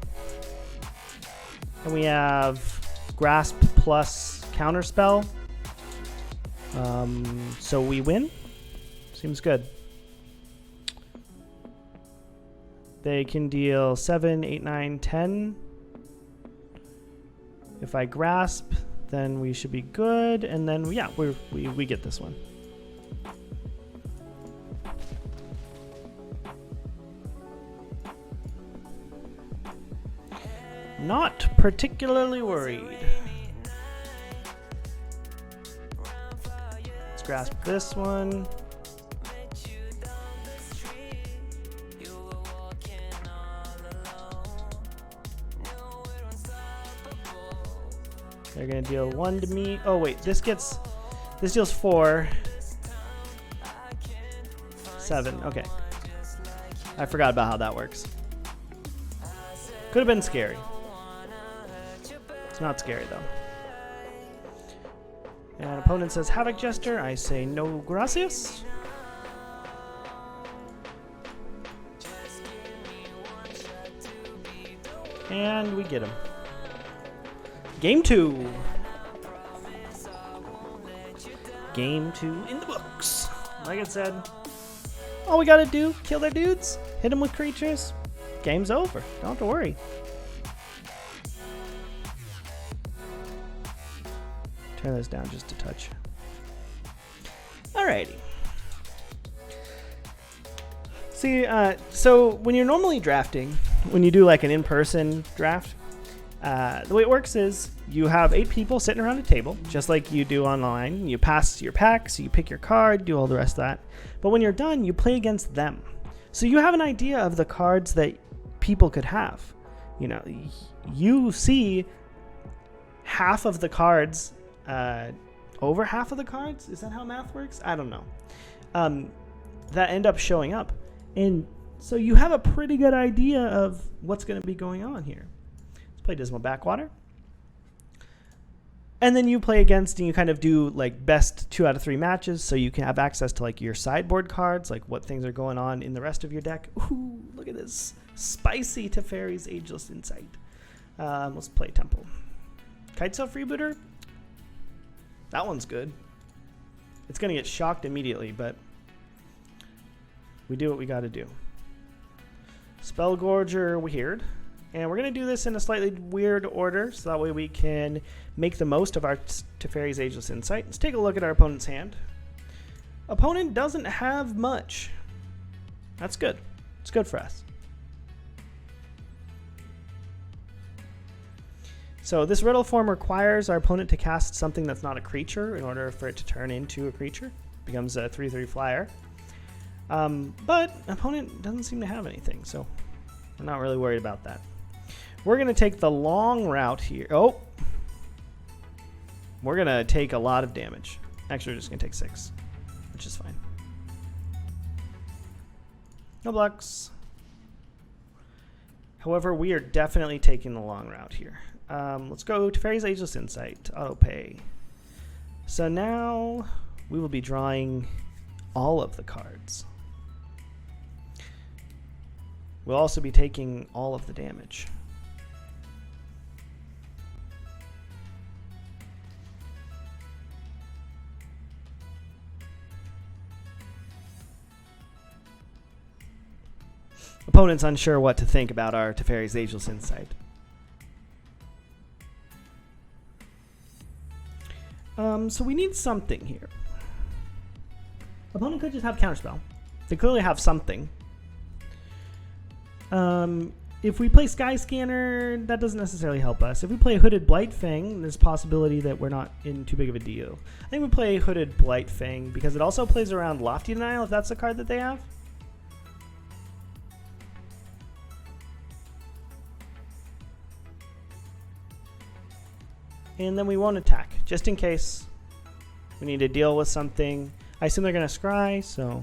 A: And we have Grasp plus Counterspell. So we win. Seems good. They can deal 7, 8, 9, 10. If I Grasp, then we should be good. And then, yeah, we get this one. Not particularly worried. Let's Grasp this one. They're gonna deal 1 to me. Oh wait, this deals 4. 7, okay. I forgot about how that works. Could have been scary. It's not scary though. And opponent says Havoc Jester. I say no gracias. And we get him. Game 2. Game 2 in the books. Like I said, all we gotta do, kill their dudes, hit them with creatures, game's over. Don't have to worry. Turn this down just a touch. Alrighty. See, so when you're normally drafting, when you do like an in-person draft, the way it works is you have 8 people sitting around a table, just like you do online. You pass your packs, you pick your card, do all the rest of that. But when you're done, you play against them. So you have an idea of the cards that people could have. You know, you see half of the cards, over half of the cards. Is that how math works? I don't know. That end up showing up. And so you have a pretty good idea of what's going to be going on here. Play Dismal Backwater. And then you play against and you kind of do like best 2 out of 3 matches so you can have access to like your sideboard cards, like what things are going on in the rest of your deck. Ooh, look at this. Spicy Teferi's Ageless Insight. Let's play Temple. Kitesail Freebooter. That one's good. It's going to get shocked immediately, but we do what we got to do. Spellgorger Weird. And we're going to do this in a slightly weird order, so that way we can make the most of our Teferi's Ageless Insight. Let's take a look at our opponent's hand. Opponent doesn't have much. That's good. It's good for us. So this Riddle form requires our opponent to cast something that's not a creature in order for it to turn into a creature. It becomes a 3/3 flyer. But opponent doesn't seem to have anything, so I'm not really worried about that. We're going to take the long route here. Oh! We're going to take a lot of damage. Actually, we're just going to take 6, which is fine. No blocks. However, we are definitely taking the long route here. Let's go to Teferi's Ageless Insight. Auto pay. So now we will be drawing all of the cards. We'll also be taking all of the damage. Opponent's unsure what to think about our Teferi's Ageless Insight. So we need something here. Opponent could just have Counterspell. They clearly have something. If we play Sky Scanner, that doesn't necessarily help us. If we play Hooded Blightfang, there's a possibility that we're not in too big of a deal. I think we play Hooded Blightfang because it also plays around Lofty Denial if that's the card that they have. And then we won't attack, just in case We need to deal with something. I assume they're going to scry, so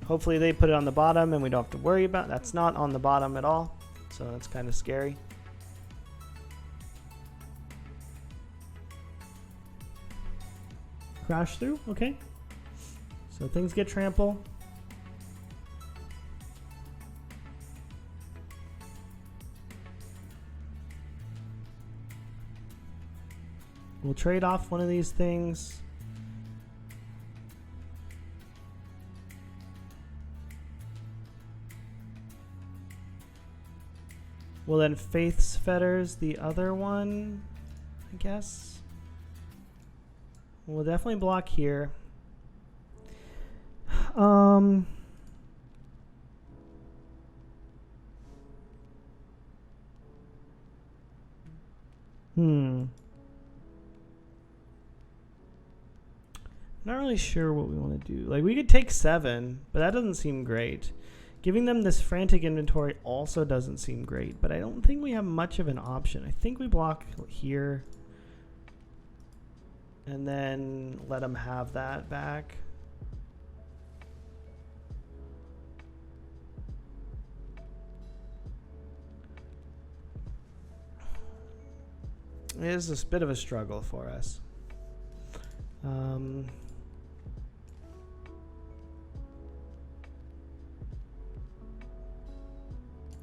A: hopefully they put it on the bottom and we don't have to worry about it. That's not on the bottom at all, so that's kind of scary. Crash through, okay. So things get trample. We'll trade off one of these things. Well, then Faith's Fetters, the other one, I guess. We'll definitely block here. Not really sure what we want to do. Like, we could take 7, but that doesn't seem great. Giving them this frantic inventory also doesn't seem great, but I don't think we have much of an option. I think we block here and then let them have that back. It is a bit of a struggle for us.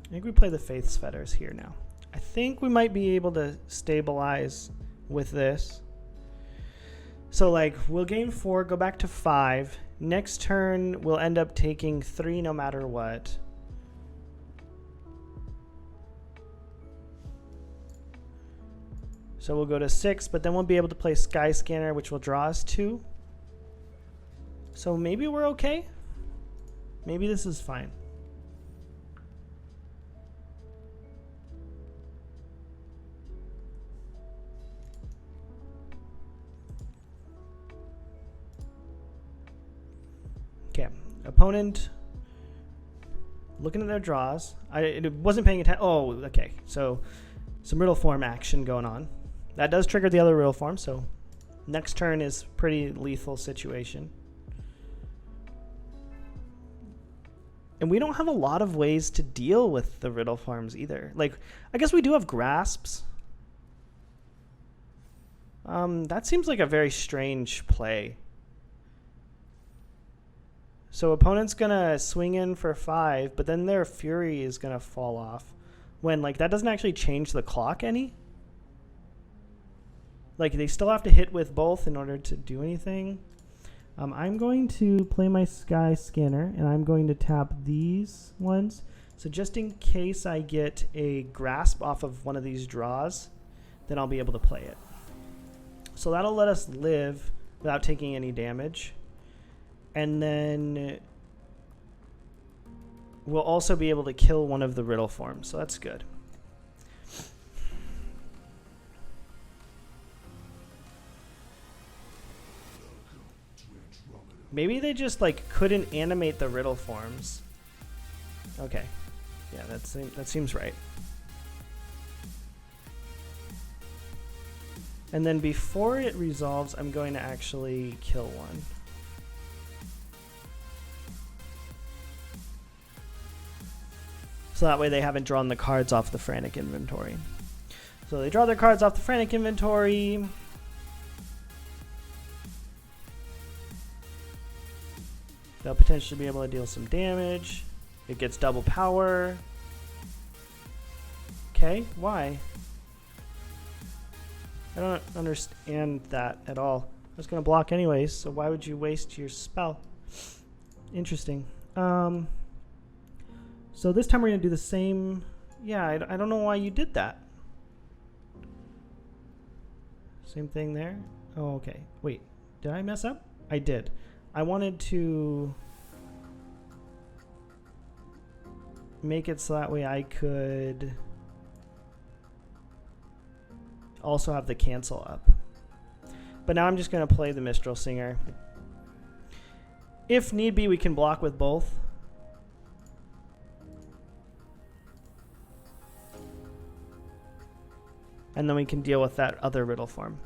A: I think we play the Faith's Fetters here now. I think we might be able to stabilize with this. So like we'll gain 4, go back to 5. Next turn we'll end up taking 3 no matter what. So we'll go to 6, but then we'll be able to play Sky Scanner, which will draw us 2. So maybe we're okay. Maybe this is fine. Okay, opponent looking at their draws. I wasn't paying attention. Oh, okay. So some riddle form action going on. That does trigger the other riddle form, so next turn is pretty lethal situation. And we don't have a lot of ways to deal with the riddle forms either. Like, I guess we do have grasps. That seems like a very strange play. So opponent's gonna swing in for 5, but then their fury is gonna fall off. When like that doesn't actually change the clock any. Like they still have to hit with both in order to do anything. I'm going to play my Sky Scanner and I'm going to tap these ones. So just in case I get a grasp off of one of these draws, then I'll be able to play it. So that'll let us live without taking any damage. And then we'll also be able to kill one of the riddle forms, so that's good. Maybe they just like couldn't animate the riddle forms. Okay, yeah, that seems right. And then before it resolves, I'm going to actually kill one. So that way they haven't drawn the cards off the frantic inventory. So they draw their cards off the frantic inventory. They'll potentially be able to deal some damage. It gets double power. Okay, why? I don't understand that at all. I was going to block anyways, so why would you waste your spell? Interesting. So this time we're going to do the same. Yeah, I don't know why you did that. Same thing there. Oh, okay. Wait, did I mess up? I did. I wanted to make it so that way I could also have the cancel up. But now I'm just going to play the Mistral Singer. If need be, we can block with both. And then we can deal with that other riddle form.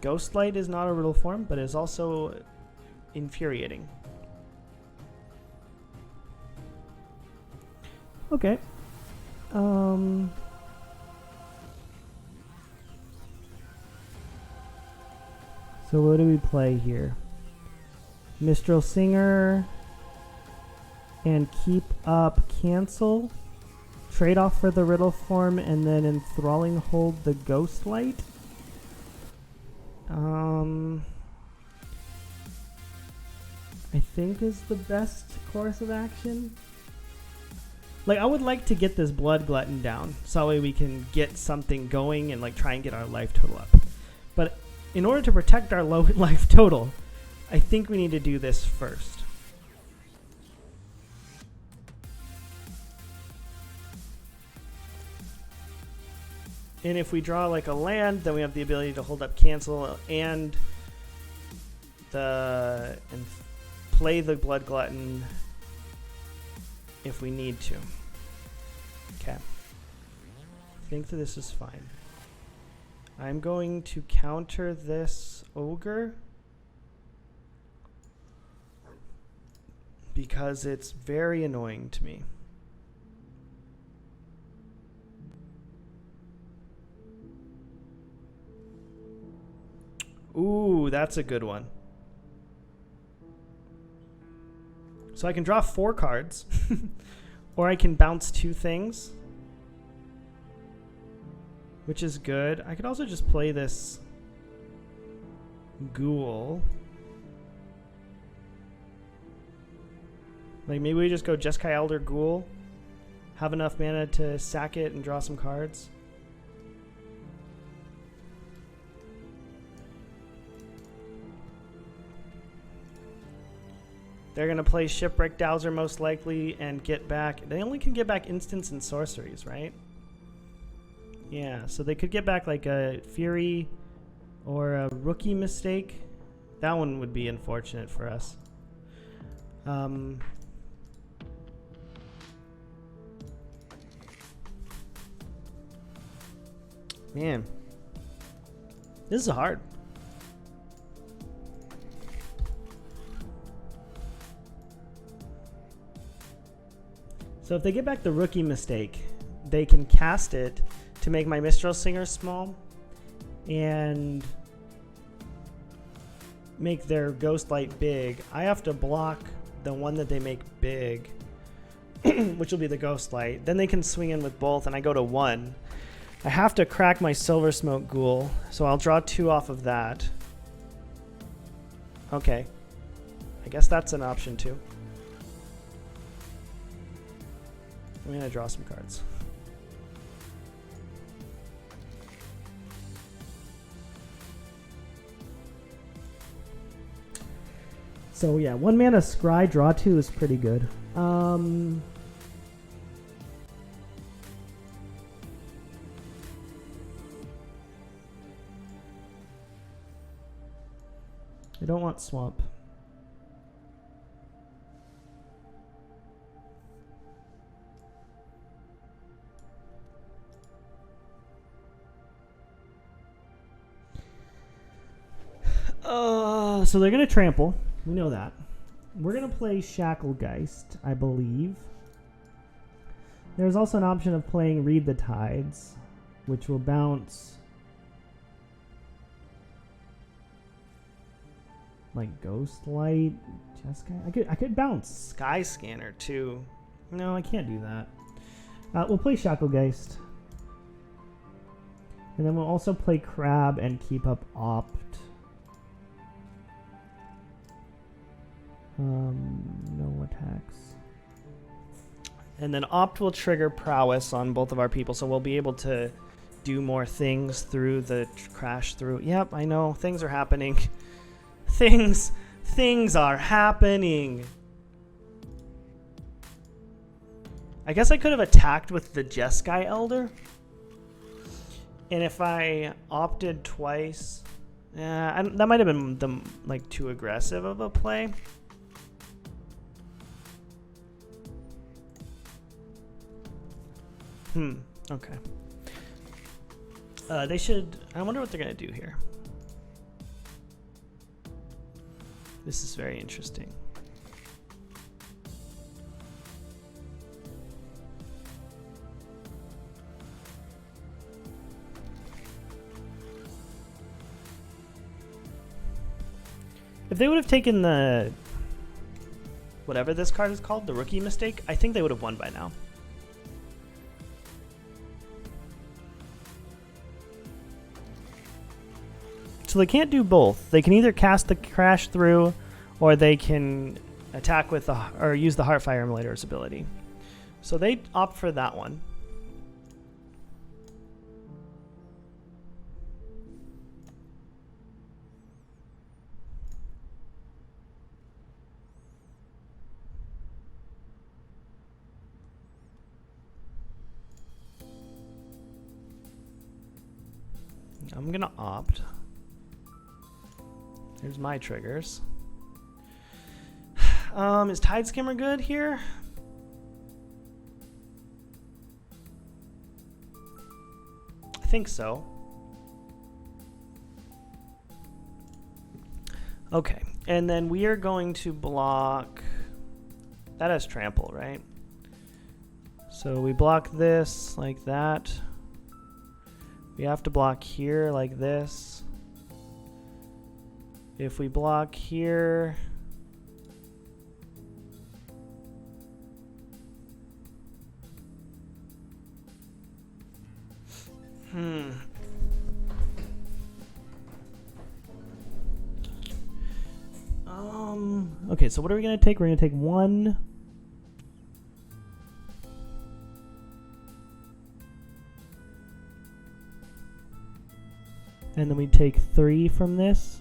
A: Ghostlight is not a riddle form, but is also infuriating. Okay. So what do we play here? Mistral Singer and keep up cancel. Trade off for the riddle form and then enthralling hold the Ghostlight. I think is the best course of action. Like, I would like to get this Blood Glutton down, so that way we can get something going and like try and get our life total up. But in order to protect our low life total, I think we need to do this first. And if we draw like a land, then we have the ability to hold up cancel and play the Blood Glutton if we need to. Okay. I think that this is fine. I'm going to counter this ogre because it's very annoying to me. Ooh, that's a good one. So I can draw 4 cards, or I can bounce 2 things, which is good. I could also just play this ghoul. Like maybe we just go Jeskai Elder Ghoul, have enough mana to sack it and draw some cards. They're going to play Shipwreck Dowser most likely and get back... They only can get back instants and sorceries, right? Yeah, so they could get back like a Fury or a Rookie Mistake. That one would be unfortunate for us. Man. This is hard. So if they get back the Rookie Mistake, they can cast it to make my Mistral Singer small and make their Ghostlight big. I have to block the one that they make big, which will be the Ghostlight. Then they can swing in with both, and I go to 1. I have to crack my Silver Smoke Ghoul, so I'll draw 2 off of that. Okay. I guess that's an option too. I'm going to draw some cards. So yeah, 1 mana Scry, draw 2 is pretty good. I don't want Swamp. So they're going to trample. We know that. We're going to play Shacklegeist, I believe. There's also an option of playing Read the Tides, which will bounce like Ghostlight, Jeskai. I could bounce Sky Scanner too. No, I can't do that. We'll play Shacklegeist. And then we'll also play Crab and keep up Opt. No attacks. And then Opt will trigger Prowess on both of our people, so we'll be able to do more things through the crash through. Yep, I know. Things are happening. Things are happening. I guess I could have attacked with the Jeskai Elder. And if I opted twice, that might have been like too aggressive of a play. Okay. They should... I wonder what they're going to do here. This is very interesting. If they would have taken the whatever this card is called, the rookie mistake, I think they would have won by now. So they can't do both. They can either cast the Crash through, or they can attack with the or use the Heartfire Emulator's ability. So they opt for that one. I'm gonna opt. There's my triggers. Is Tide Skimmer good here? I think so. Okay, and then we are going to block. That has trample, right? So we block this like that. We have to block here like this. If we block here, okay, so what are we gonna take? We're gonna take one. And then we take 3 from this.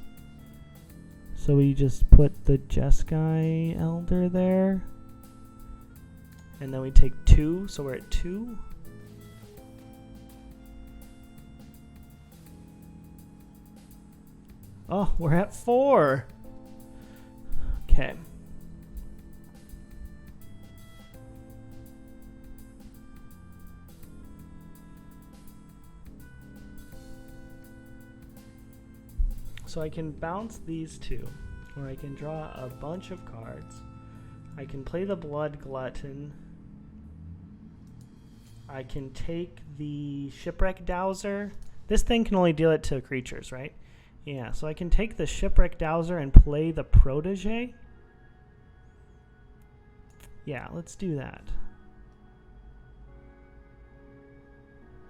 A: So we just put the Jeskai Elder there. And then we take 2, so we're at 2. Oh, we're at 4. Okay. So I can bounce these two, or I can draw a bunch of cards. I can play the Blood Glutton. I can take the Shipwreck Dowser. This thing can only deal it to creatures, right? Yeah, so I can take the Shipwreck Dowser and play the Protege. Yeah, let's do that.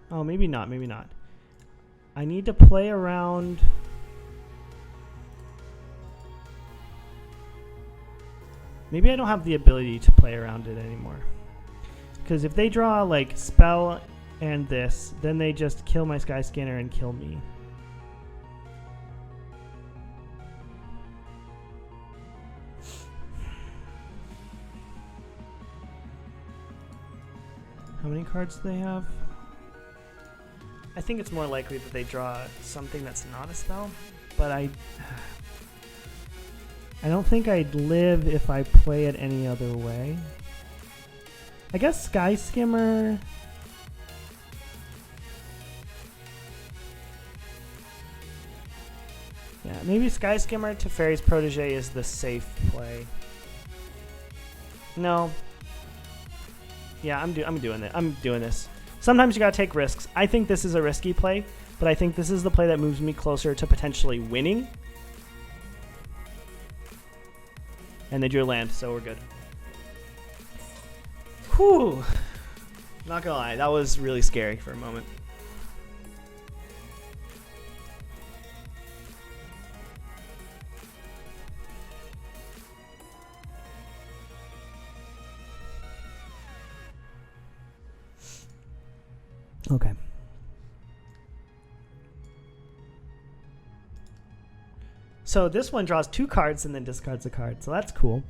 A: Oh, maybe not, maybe not. I need to play around. Maybe I don't have the ability to play around it anymore. Because if they draw like spell and this, then they just kill my Sky Scanner and kill me. How many cards do they have? I think it's more likely that they draw something that's not a spell, but I don't think I'd live if I play it any other way. I guess Sky Skimmer. Yeah, maybe Sky Skimmer to Teferi's Protege is the safe play. No. Yeah, I'm doing it. I'm doing this. Sometimes you gotta take risks. I think this is a risky play, but I think this is the play that moves me closer to potentially winning. And they drew a land, so we're good. Whew. Not gonna lie, that was really scary for a moment. Okay. So this one draws 2 cards and then discards a card, so that's cool.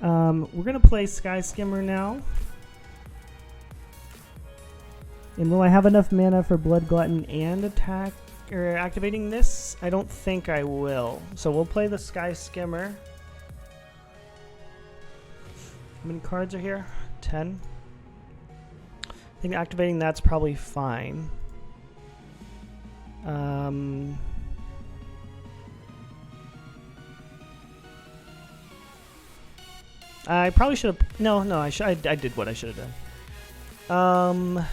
A: We're gonna play Sky Skimmer now. And will I have enough mana for Blood Glutton and attack or activating this? I don't think I will. So we'll play the Sky Skimmer. How many cards are here? 10. I think activating that's probably fine. I probably should have... No, I did what I should have done.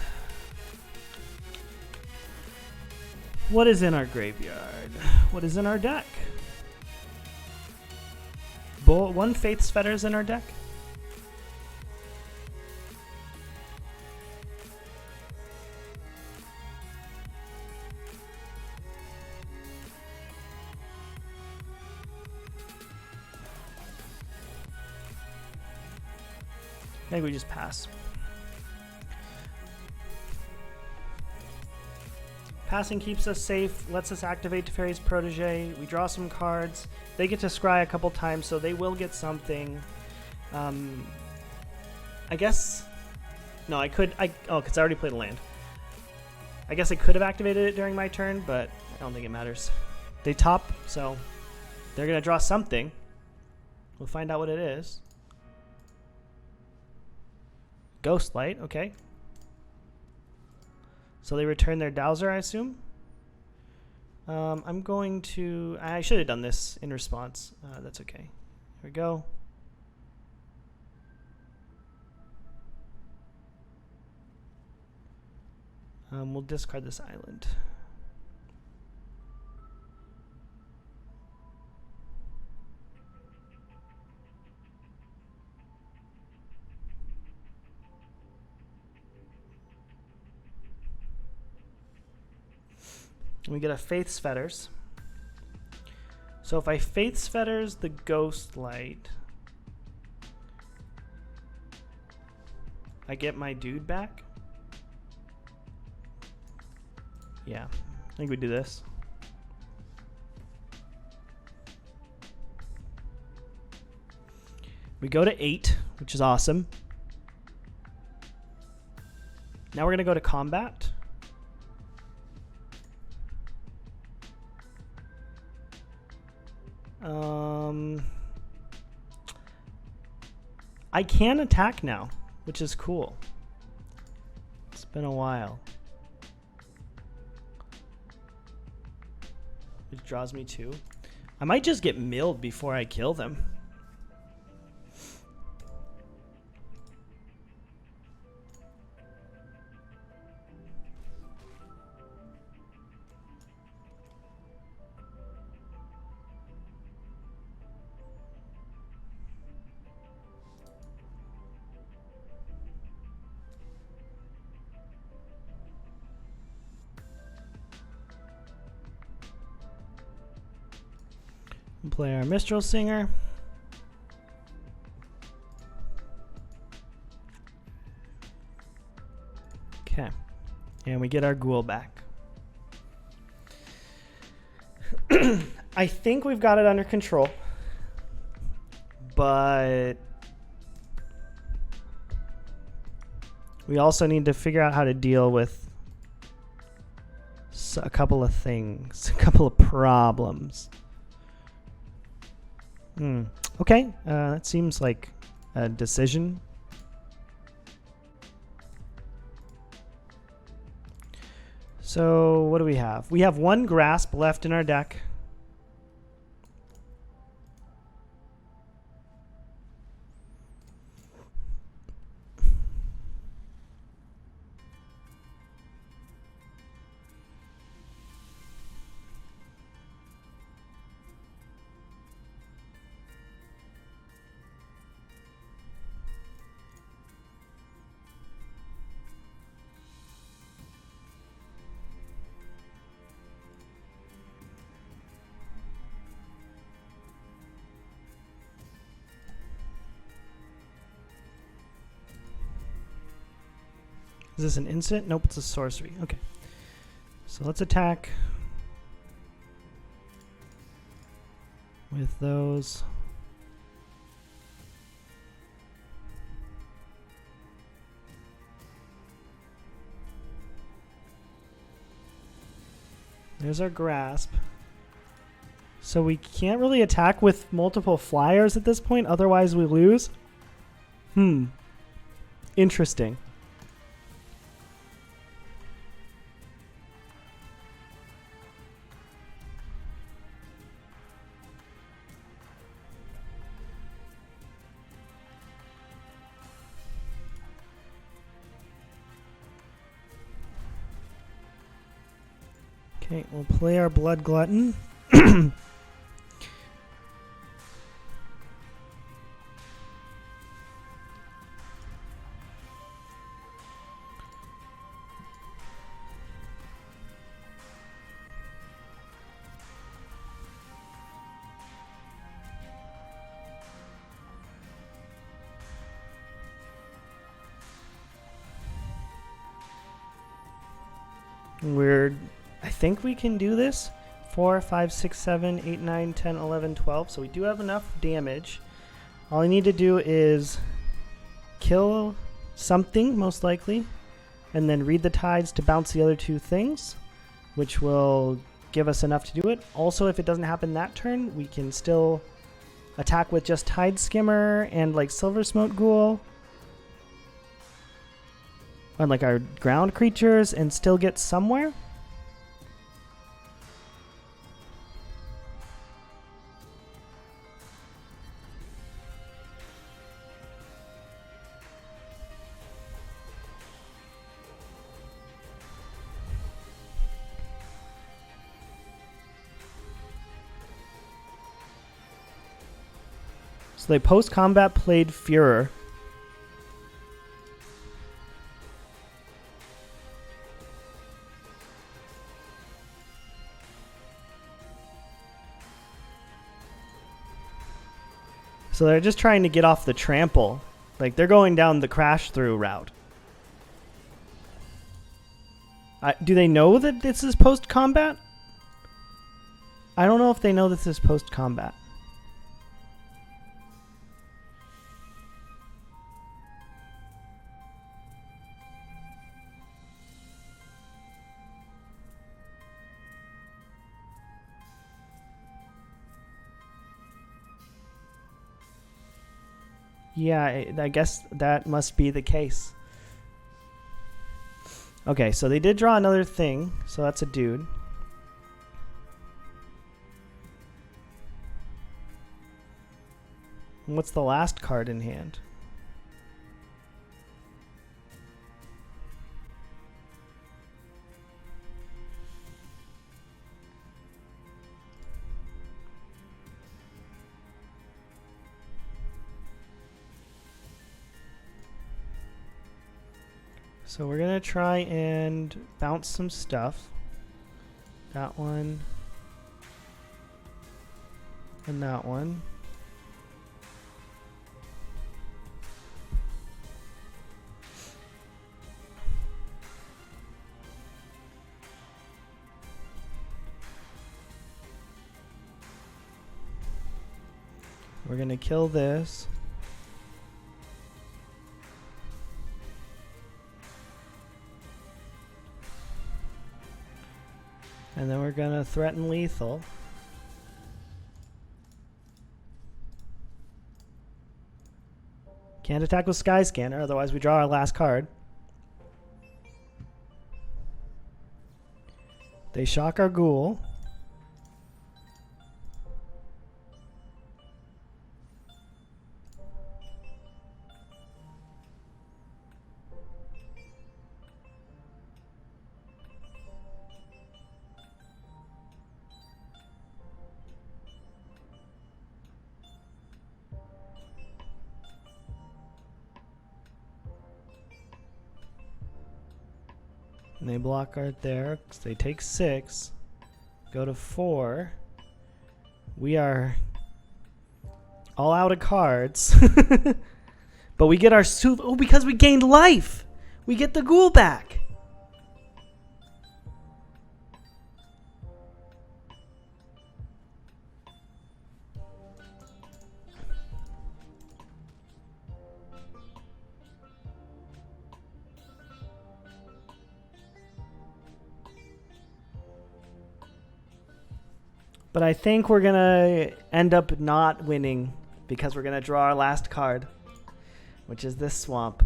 A: What is in our graveyard? What is in our deck? One Faith's Fetters in our deck. I think we just pass. Passing keeps us safe, lets us activate Teferi's Protege. We draw some cards. They get to scry a couple times, so they will get something. I guess... No, I could... Oh, because I already played a land. I guess I could have activated it during my turn, but I don't think it matters. They top, so they're going to draw something. We'll find out what it is. Ghost Light, okay. So they return their Dowser, I assume. I'm going to... I should have done this in response. That's okay. Here we go. We'll discard this island. We get a Faith's Fetters. So if I Faith's Fetters the Ghost Light, I get my dude back? Yeah, I think we do this. We go to 8, which is awesome. Now we're going to go to combat. I can attack now, which is cool. It's been a while. Which draws me 2. I might just get milled before I kill them. Play our Mistral Singer. Okay. And we get our ghoul back. I think we've got it under control. But we also need to figure out how to deal with a couple of things, a couple of problems. Okay, that seems like a decision. So what do we have? We have 1 Grasp left in our deck. Is this an instant? Nope, it's a sorcery. Okay. So let's attack with those. There's our Grasp. So we can't really attack with multiple flyers at this point, otherwise we lose. Interesting. Okay, we'll play our Blood Glutton. I think we can do this. 4, 5, 6, 7, 8, 9, 10, 11, 12. So we do have enough damage. All I need to do is kill something, most likely, and then read the tides to bounce the other two things, which will give us enough to do it. Also, if it doesn't happen that turn, we can still attack with just Tide Skimmer and like Silver Smoke Ghoul on like our ground creatures and still get somewhere. So they post-combat played Führer. So they're just trying to get off the trample. Like, they're going down the crash-through route. Do they know that this is post-combat? I don't know if they know this is post-combat. Yeah, I guess that must be the case. Okay, so they did draw another thing, so that's a dude. And what's the last card in hand? So we're gonna try and bounce some stuff. That one. And that one. We're gonna kill this. And then we're gonna threaten lethal. Can't attack with Sky Scanner, otherwise we draw our last card. They shock our ghoul. And they block art there, so they take 6, go to 4. We are all out of cards. But we get our suit. Oh, because we gained life! We get the ghoul back! But I think we're going to end up not winning because we're going to draw our last card, which is this swamp.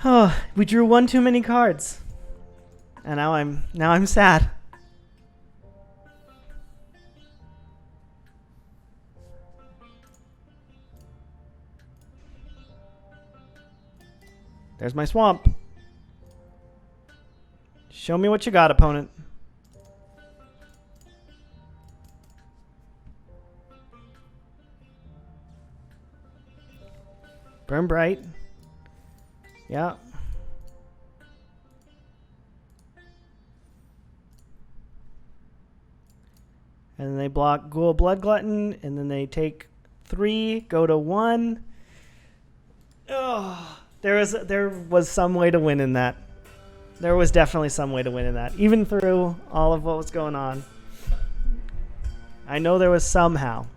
A: Oh, we drew one too many cards. And now I'm sad. There's my swamp. Show me what you got, opponent. Burn bright. Yeah. And then they block Ghoul Blood Glutton, and then they take 3, go to 1. Oh, there was some way to win in that. There was definitely some way to win in that, even through all of what was going on. I know there was somehow.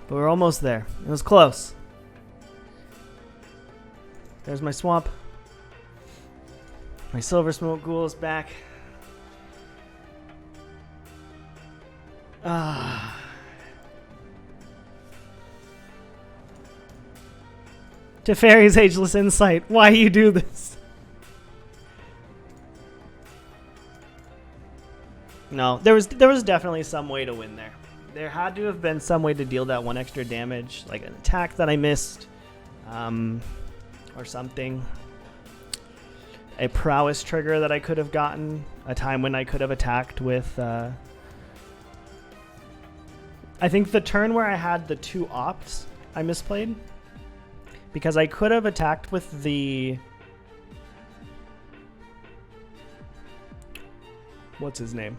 A: But we're almost there. It was close. There's my swamp. My Silver Smoke Ghoul is back. Teferi's Ageless Insight. Why you do this? No, there was definitely some way to win there. There had to have been some way to deal that 1 extra damage, like an attack that I missed, or something. A prowess trigger that I could have gotten, a time when I could have attacked with. I think the turn where I had the 2 opts, I misplayed. Because I could have attacked with the... What's his name?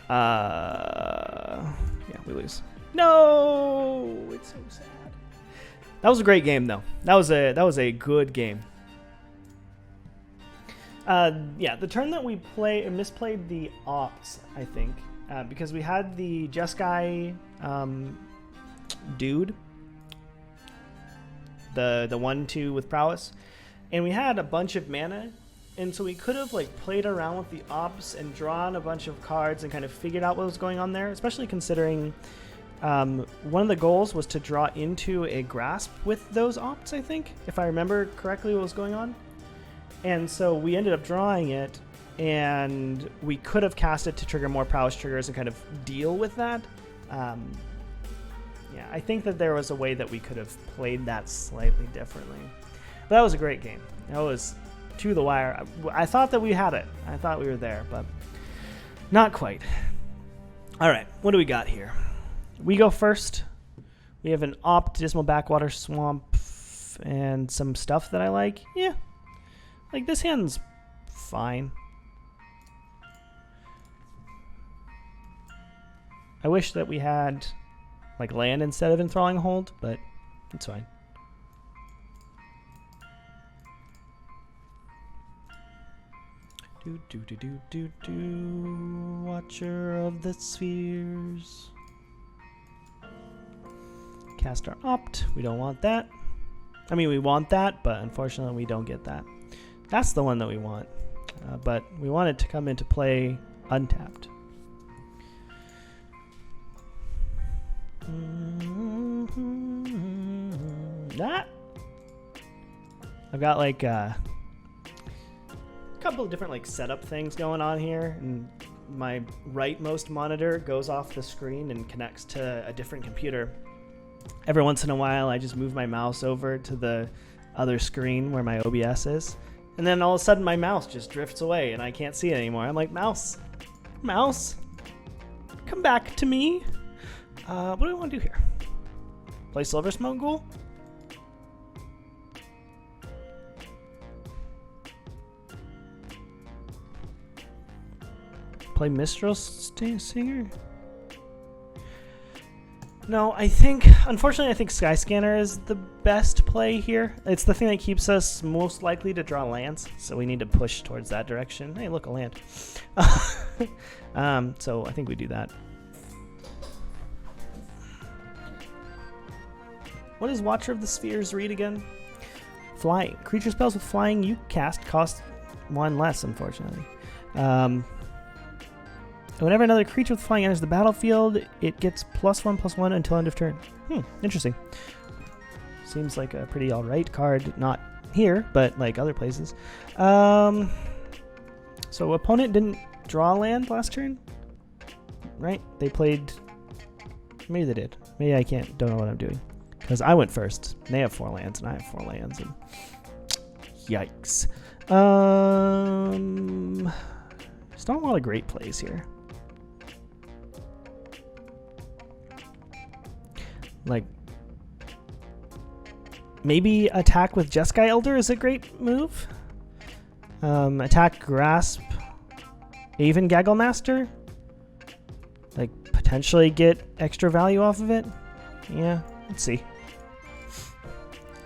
A: Yeah, we lose. No! It's so sad. That was a great game, though. That was a good game. Yeah, the turn that we misplayed the opts, I think. Because we had the Jeskai dude. The 1/2 with prowess, and we had a bunch of mana, and so we could have like played around with the ops and drawn a bunch of cards and kind of figured out what was going on there, especially considering one of the goals was to draw into a grasp with those ops, I think, if I remember correctly what was going on. And so we ended up drawing it, and we could have cast it to trigger more prowess triggers and kind of deal with that. Yeah, I think that there was a way that we could have played that slightly differently. But that was a great game. That was to the wire. I thought that we had it. I thought we were there, but not quite. All right, what do we got here? We go first. We have an Opt, Dismal Backwater Swamp, and some stuff that I like. Yeah, like this hand's fine. I wish that we had... like land instead of Enthralling Hold, but it's fine. Watcher of the Spheres. Cast our Opt. We don't want that. I mean, we want that, but unfortunately we don't get that. That's the one that we want. But we want it to come into play untapped. That I've got like a couple of different like setup things going on here, and my rightmost monitor goes off the screen and connects to a different computer. Every once in a while I just move my mouse over to the other screen where my OBS is, and then all of a sudden my mouse just drifts away and I can't see it anymore. I'm like, mouse, come back to me. What do I want to do here? Play Silver Smoke Ghoul? Play Mistral Singer? No, unfortunately, I think Sky Scanner is the best play here. It's the thing that keeps us most likely to draw lands, so we need to push towards that direction. Hey, look, a land. So I think we do that. What does Watcher of the Spheres read again? Flying. Creature spells with flying you cast cost 1 less, unfortunately. Whenever another creature with flying enters the battlefield, it gets +1/+1 until end of turn. Interesting. Seems like a pretty alright card. Not here, but like other places. So opponent didn't draw land last turn, right? They played Maybe they did. Maybe I don't know what I'm doing. Because I went first. They have 4 lands, and I have 4 lands. And yikes. There's not a lot of great plays here. Like, maybe attack with Jeskai Elder is a great move. Attack Grasp, even Gaggle Master. Like, potentially get extra value off of it. Yeah, let's see.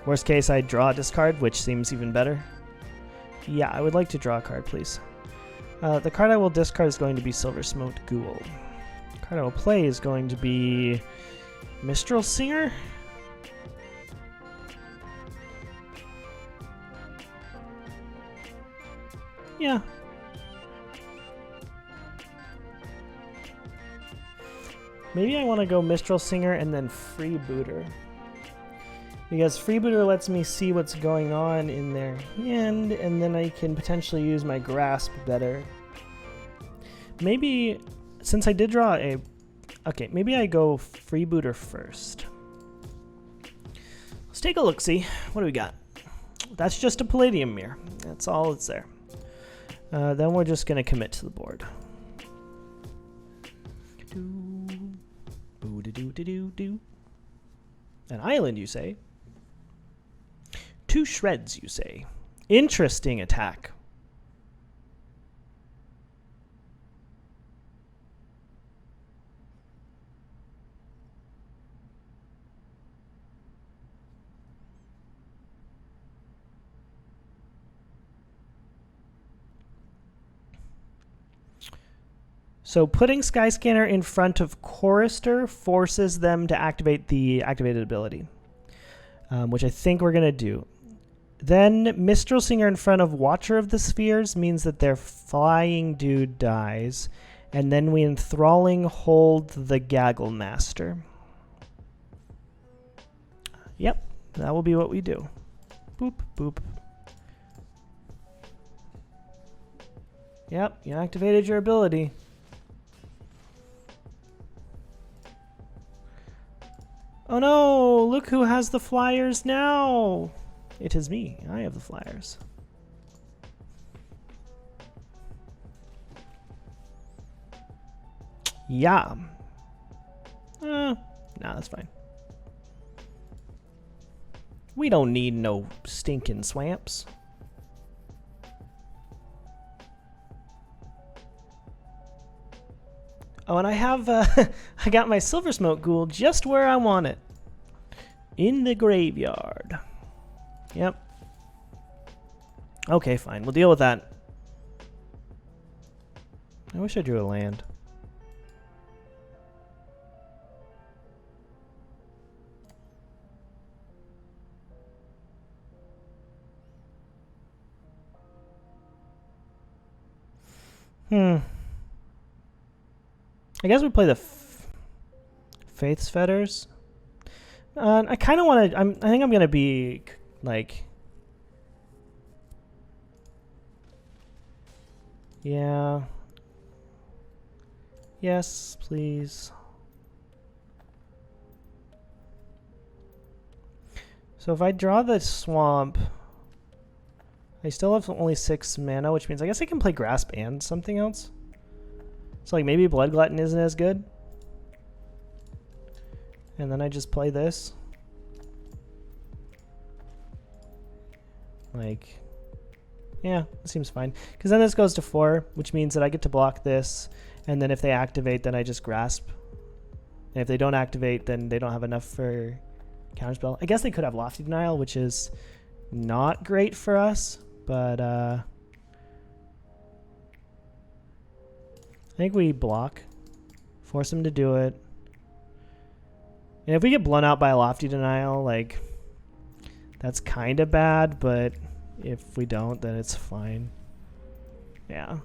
A: Worst case, I draw a discard, which seems even better. Yeah, I would like to draw a card, please. The card I will discard is going to be Silver Smoked Ghoul. The card I will play is going to be Mistral Singer? Yeah. Maybe I want to go Mistral Singer and then Freebooter. Because Freebooter lets me see what's going on in their hand, and then I can potentially use my Grasp better. Maybe, since I did draw a... Okay, maybe I go Freebooter first. Let's take a look-see. What do we got? That's just a Palladium Mirror. That's all that's there. Then we're just going to commit to the board. An island, you say? 2 shreds, you say? Interesting attack. So putting Skyscanner in front of Chorister forces them to activate the activated ability, which I think we're going to do. Then Mistral Singer in front of Watcher of the Spheres means that their flying dude dies, and then we enthralling hold the Gaggle Master. Yep, that will be what we do. Boop, boop. Yep, you activated your ability. Oh no, look who has the flyers now. It is me. I have the flyers. Yeah. Nah, that's fine. We don't need no stinking swamps. Oh, and I have, I got my Silver Smoke Ghoul just where I want it. In the graveyard. Yep. Okay, fine. We'll deal with that. I wish I drew a land. I guess we play the Faith's Fetters. I kind of want to... I think I'm going to be, like... Yeah. Yes, please. So if I draw the swamp... I still have only 6 mana, which means I guess I can play Grasp and something else. So like maybe Blood Glutton isn't as good. And then I just play this. Like, yeah, it seems fine. Because then this goes to 4, which means that I get to block this. And then if they activate, then I just Grasp. And if they don't activate, then they don't have enough for Counterspell. I guess they could have Lofty Denial, which is not great for us. But I think we block. Force them to do it. And if we get blown out by a Lofty Denial, like, that's kind of bad, but if we don't, then it's fine. Yeah.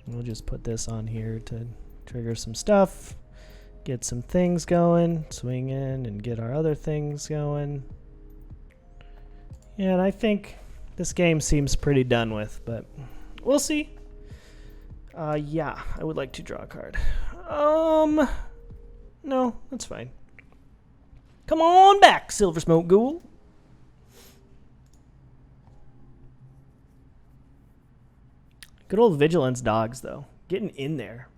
A: We'll just put this on here to trigger some stuff. Get some things going, swing in and get our other things going. Yeah, and I think this game seems pretty done with, but we'll see. Yeah, I would like to draw a card. No, that's fine. Come on back, Silver Smoke Ghoul. Good old Vigilance dogs, though. Getting in there.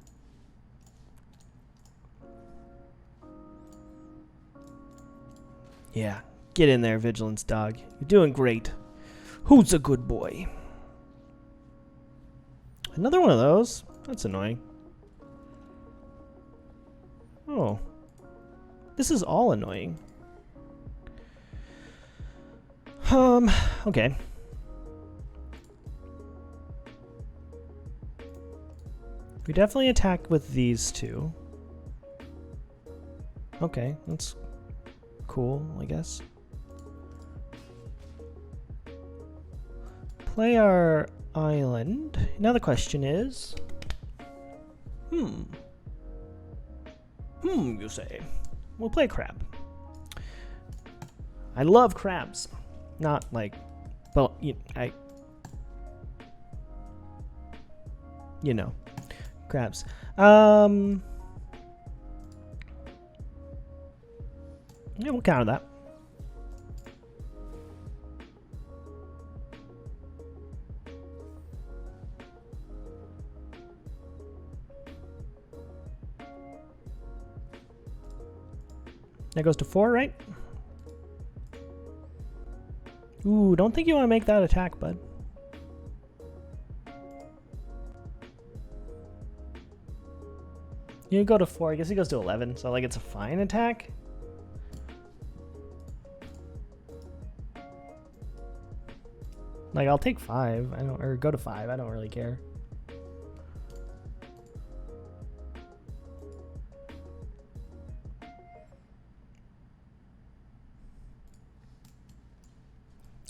A: Yeah, get in there, Vigilance dog. You're doing great. Who's a good boy? Another one of those? That's annoying. Oh. This is all annoying. Okay. We definitely attack with these two. Okay, that's cool, I guess. Play our island. Now the question is... you say. We'll play crab. I love crabs. Not like... Well, you know. Crabs. Yeah, we'll counter that. That goes to 4, right? Ooh, don't think you want to make that attack, bud. You go to 4. I guess he goes to 11, so like it's a fine attack. Like I'll take 5. Or go to 5. I don't really care.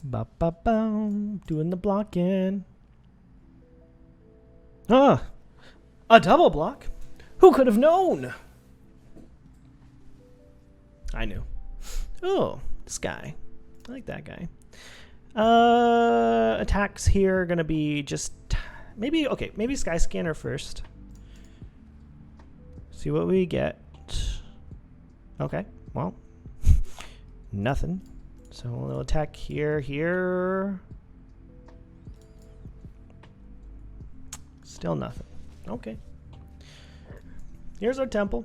A: Ba-ba-bum, doing the blocking. Ah, a double block. Who could have known? I knew. Oh, this guy. I like that guy. Attacks here are gonna be just maybe maybe Sky Scanner first. See what we get. Okay, well, nothing. So we'll attack here. Still nothing. Okay. Here's our temple.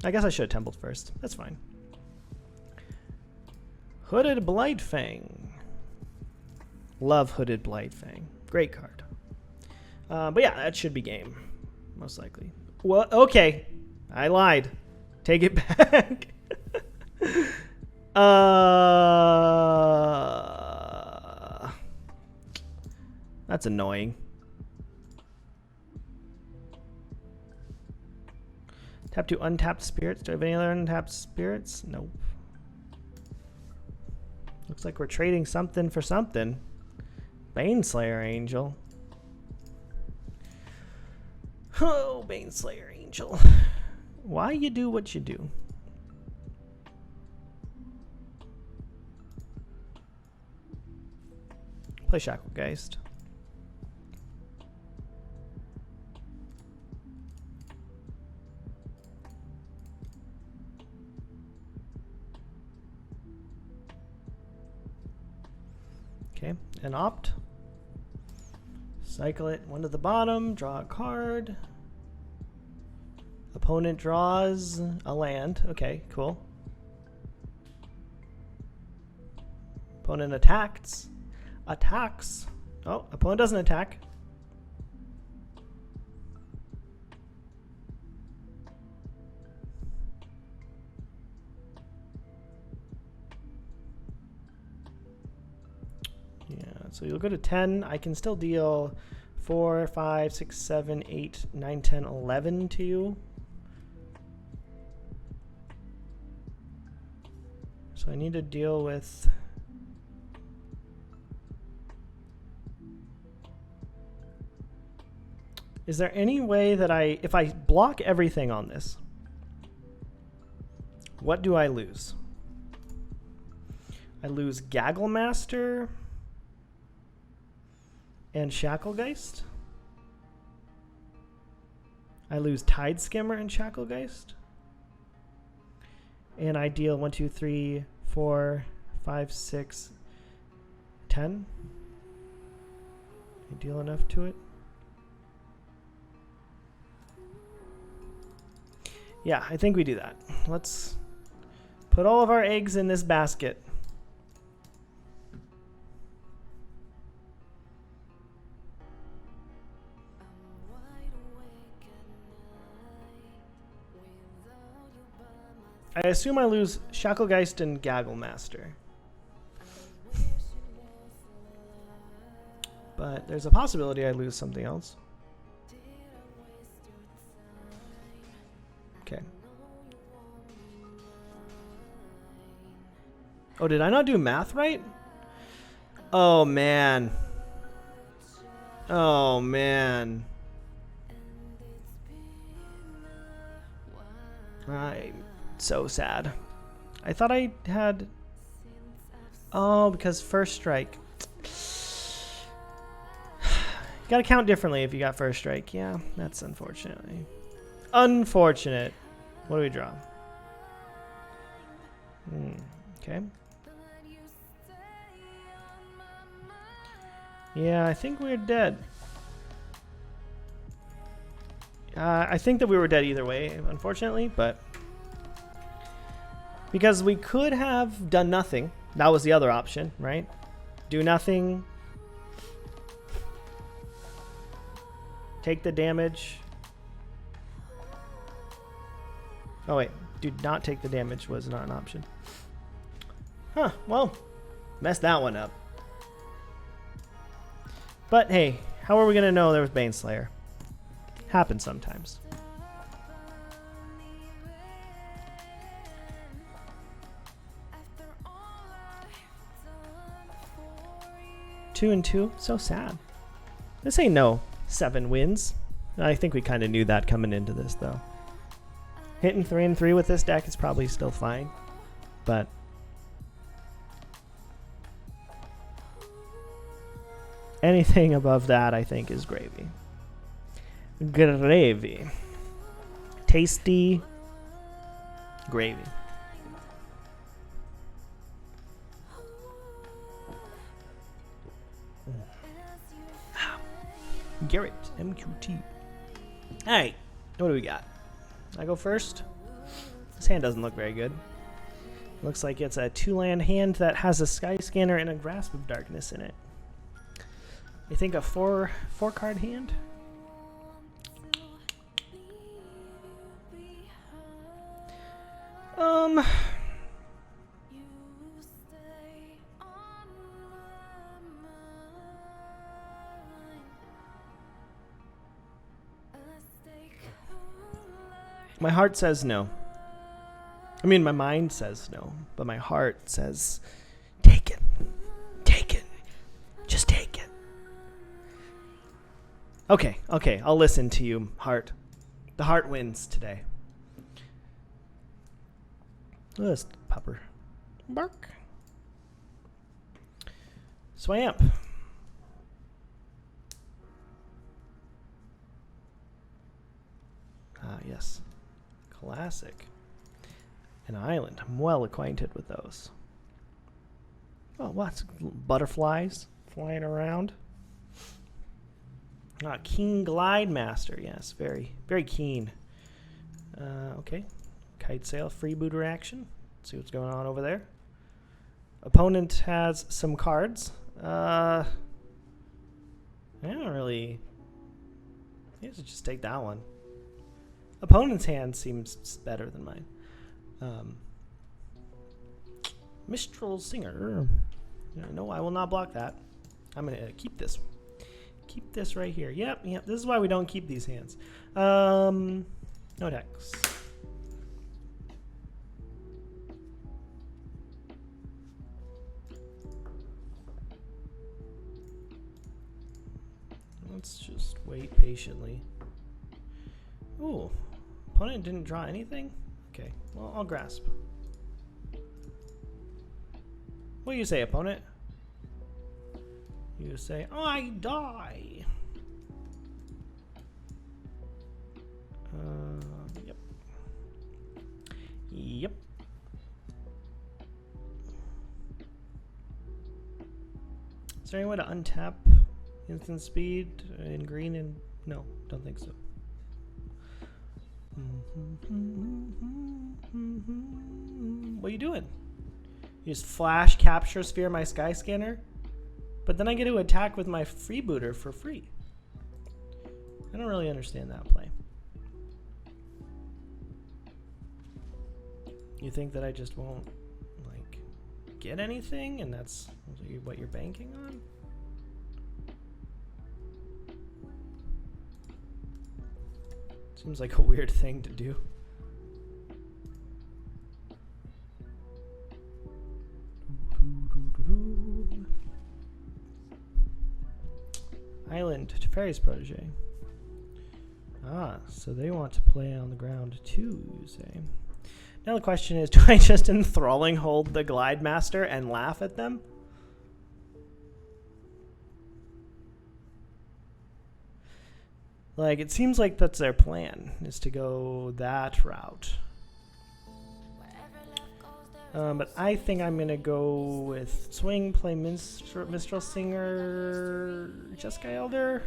A: I guess I should have templed first. That's fine. Hooded Blightfang. Love Hooded Blightfang. Great card. But yeah, that should be game. Most likely. Well, okay. I lied. Take it back. That's annoying. Tap to untapped spirits. Do I have any other untapped spirits? Nope. Looks like we're trading something for something. Baneslayer Angel. Oh, Baneslayer Angel. Why you do what you do? Play Shacklegeist. Okay, and opt. Cycle it one to the bottom, draw a card. Opponent draws a land. Okay, cool. Opponent attacks. Oh, opponent doesn't attack. Yeah, so you'll go to 10. I can still deal 4, 5, 6, 7, 8, 9, 10, 11 to you. So I need to deal with... Is there any way that if I block everything on this, what do I lose? I lose Gagglemaster and Shacklegeist. I lose Tide Skimmer and Shacklegeist. And I deal 1, 2, 3, 4, 5, 6, 10. I deal enough to it. Yeah, I think we do that. Let's put all of our eggs in this basket. I assume I lose Shacklegeist and Gagglemaster. But there's a possibility I lose something else. Okay. Oh, did I not do math right? Oh, man. Oh, man. I'm so sad. I thought I had... Oh, because first strike. You gotta count differently if you got first strike. Yeah, that's unfortunately. Unfortunate. What do we draw? Okay. Yeah, I think we're dead. I think that we were dead either way, unfortunately, but... Because we could have done nothing. That was the other option, right? Do nothing. Take the damage. Oh, wait. Do not take the damage was not an option. Huh, well, messed that one up. But hey, how are we going to know there was Baneslayer? Happens sometimes. Two and two, so sad. This ain't no 7 wins. I think we kind of knew that coming into this, though. Hitting 3 and 3 with this deck is probably still fine, but anything above that, I think, is gravy. Gravy. Tasty gravy. Garrett, MQT. Alright, what do we got? I go first. This hand doesn't look very good. Looks like it's a 2-land hand that has a Sky Scanner and a Grasp of Darkness in it. I think a 4-card hand? My heart says no. I mean, my mind says no, but my heart says, take it. Take it. Just take it. Okay, okay, I'll listen to you, heart. The heart wins today. This pupper. Bark. Swamp. Ah, yes. Classic. An island. I'm well acquainted with those. Oh, what's butterflies flying around? Ah, Keen Glide Master. Yes, very, very keen. Okay. Kite Sail, freebooter action. Let's see what's going on over there. Opponent has some cards. I don't really... I guess just take that one. Opponent's hand seems better than mine. Mistral Singer. No, I will not block that. I'm going to keep this. Keep this right here. Yep, yep. This is why we don't keep these hands. No decks. Let's just wait patiently. Ooh. Opponent didn't draw anything? Okay, well, I'll grasp. What do you say, opponent? You say, I die. Yep. Yep. Is there any way to untap instant speed in green? And no, don't think so. What are you doing? You just flash capture sphere my sky scanner, but then I get to attack with my freebooter for free. I don't really understand that play. You think that I just won't like get anything, and that's what you're banking on? Seems like a weird thing to do. Island, Teferi's protege. Ah, so they want to play on the ground too, you say. Now the question is, do I just enthralling hold the Glide Master and laugh at them? Like, it seems like that's their plan, is to go that route. But I think I'm going to go with Swing, play Minstrel Singer, Jeskai Elder,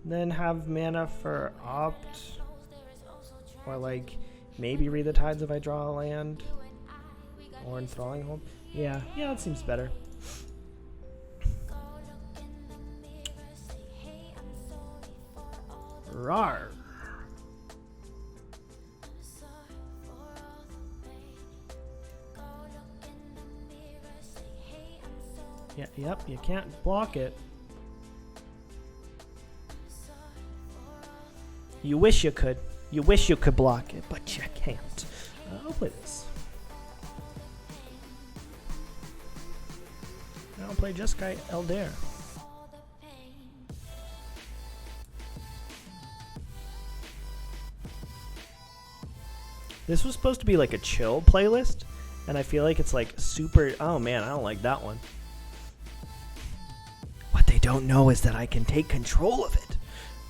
A: then have mana for Opt, or like maybe Read the Tides if I draw a land, or Enthralling Hold. Yeah, that seems better. Rawr. Yeah, yep, you can't block it. You wish you could. You wish you could block it, but you can't. I'll play this. I'll play Jeskai Elder. This was supposed to be like a chill playlist, and I feel like it's like super... Oh man, I don't like that one. What they don't know is that I can take control of it.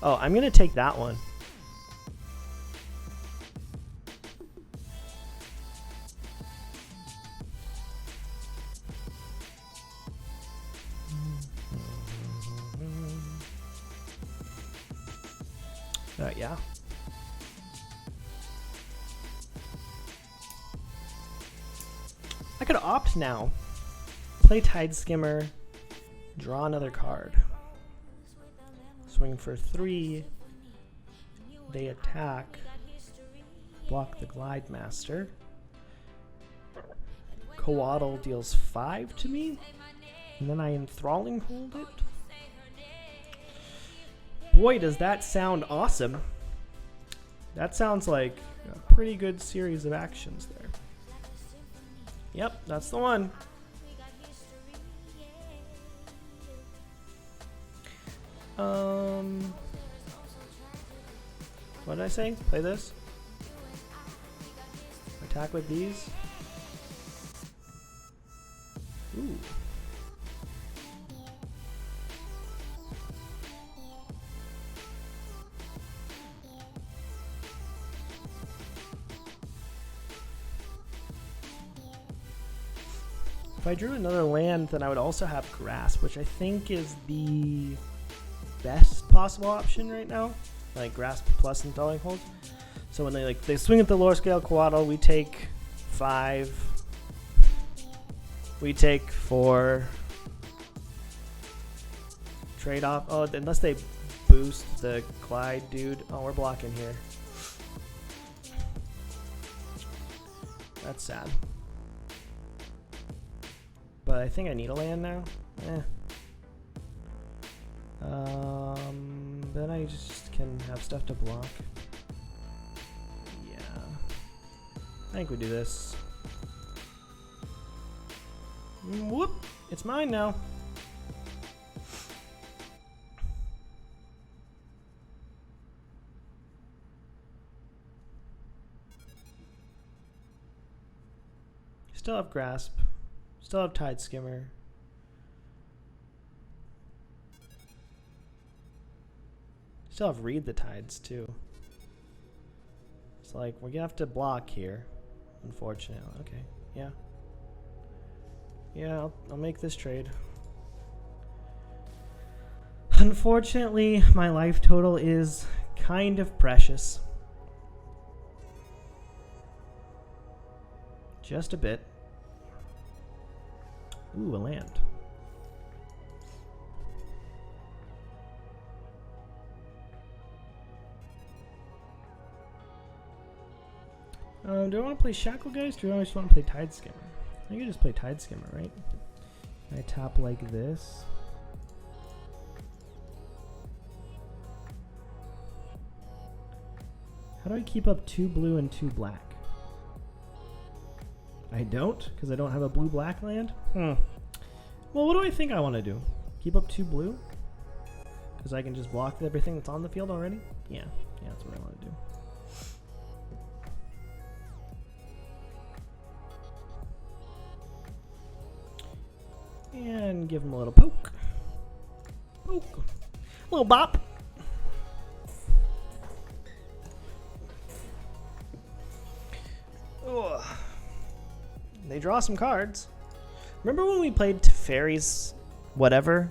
A: Oh, I'm going to take that one. Yeah. I could opt now. Play Tide Skimmer. Draw another card. Swing for 3. They attack. Block the Glide Master. Coatl deals 5 to me. And then I Enthralling Hold it. Boy, does that sound awesome. That sounds like a pretty good series of actions there. Yep, that's the one. What did I say? Play this. Attack with these. Ooh. If I drew another land, then I would also have Grasp, which I think is the best possible option right now. Like Grasp plus Enthralling Hold. So when they swing at the lower scale Coatl, we take 5. We take 4. Trade off. Oh, unless they boost the Glide dude. Oh, we're blocking here. That's sad. But I think I need a land now. Then I just can have stuff to block. Yeah. I think we do this. Whoop! It's mine now. Still have Grasp. Still have Tide Skimmer. Still have Read the Tides too. It's like we're gonna have to block here, unfortunately. Okay, yeah. Yeah, I'll make this trade. Unfortunately, my life total is kind of precious. Just a bit. Ooh, a land. Do I want to play Shacklegeist or do I just want to play Tide Skimmer? I think I just play Tide Skimmer, right? I tap like this. How do I keep up 2 blue and 2 black? I don't, because I don't have a blue-black land? Well, what do I think I want to do? Keep up 2 blue? Because I can just block everything that's on the field already? Yeah, that's what I want to do. And give him a little poke. Poke. A little bop. Ugh. They draw some cards. Remember when we played Teferi's whatever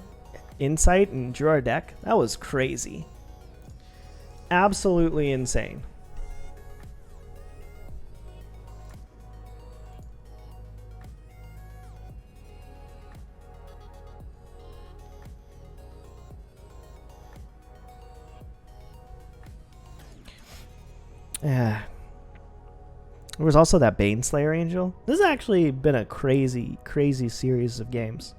A: Insight and drew our deck? That was crazy. Absolutely insane. Yeah. There was also that Baneslayer Angel. This has actually been a crazy, crazy series of games.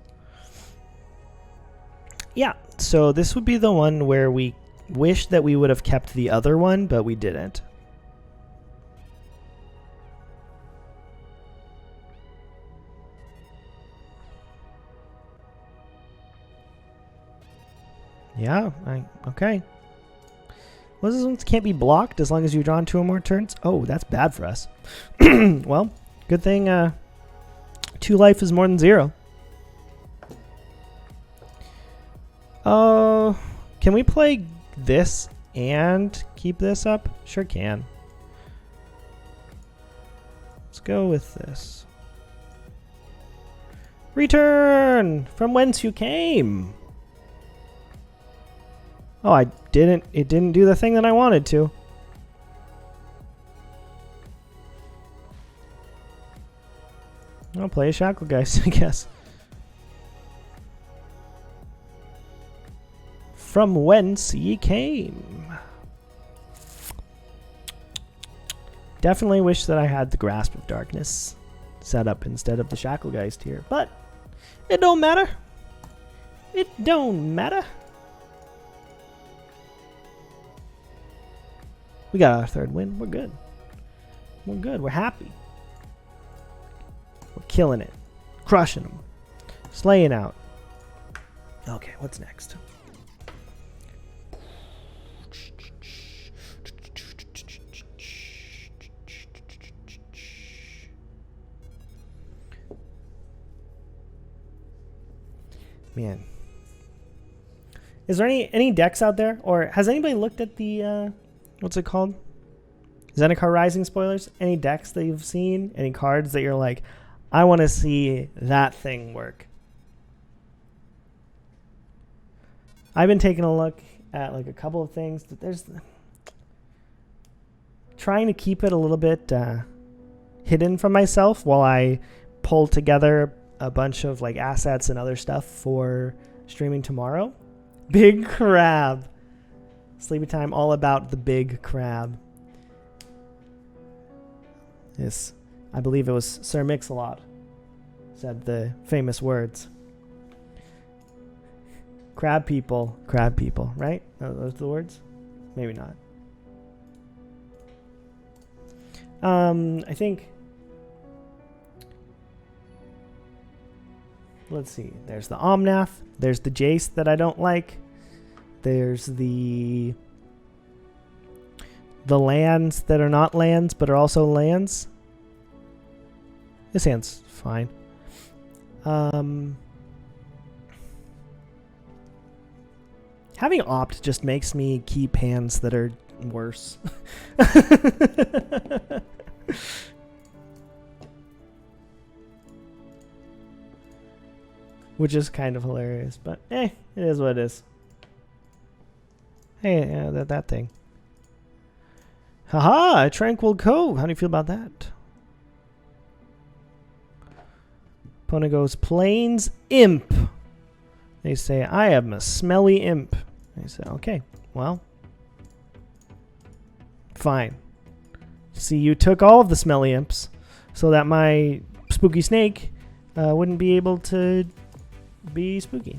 A: Yeah, so this would be the one where we wish that we would have kept the other one, but we didn't. Yeah, okay. Well, this one can't be blocked as long as you draw 2 or more turns. Oh, that's bad for us. Well, good thing 2 life is more than 0. Can we play this and keep this up? Sure can. Let's go with this. Return from whence you came. Oh, it didn't do the thing that I wanted to. I'll play a Shacklegeist, I guess. From whence ye came. Definitely wish that I had the Grasp of Darkness set up instead of the Shacklegeist here, but it don't matter. It don't matter. We got our 3rd win. We're good. We're good. We're happy. We're killing it. Crushing them. Slaying out. Okay, what's next? Man. Is there any decks out there? Or has anybody looked at the... what's it called? Zendikar Rising spoilers? Any decks that you've seen? Any cards that you're like, I want to see that thing work? I've been taking a look at like a couple of things. There's trying to keep it a little bit hidden from myself while I pull together a bunch of like assets and other stuff for streaming tomorrow. Big Crab. Sleepy time, all about the big crab. Yes, I believe it was Sir Mix-a-Lot said the famous words. Crab people, right? Those are the words? Maybe not. I think... Let's see. There's the Omnath. There's the Jace that I don't like. There's the lands that are not lands but are also lands. This hand's fine. Having opt just makes me keep hands that are worse. Which is kind of hilarious, but it is what it is. Hey, that thing. Haha, a tranquil cove. How do you feel about that? Opponent goes Plains Imp. They say, I am a smelly imp. I say, okay, well, fine. See, you took all of the smelly imps so that my spooky snake wouldn't be able to be spooky.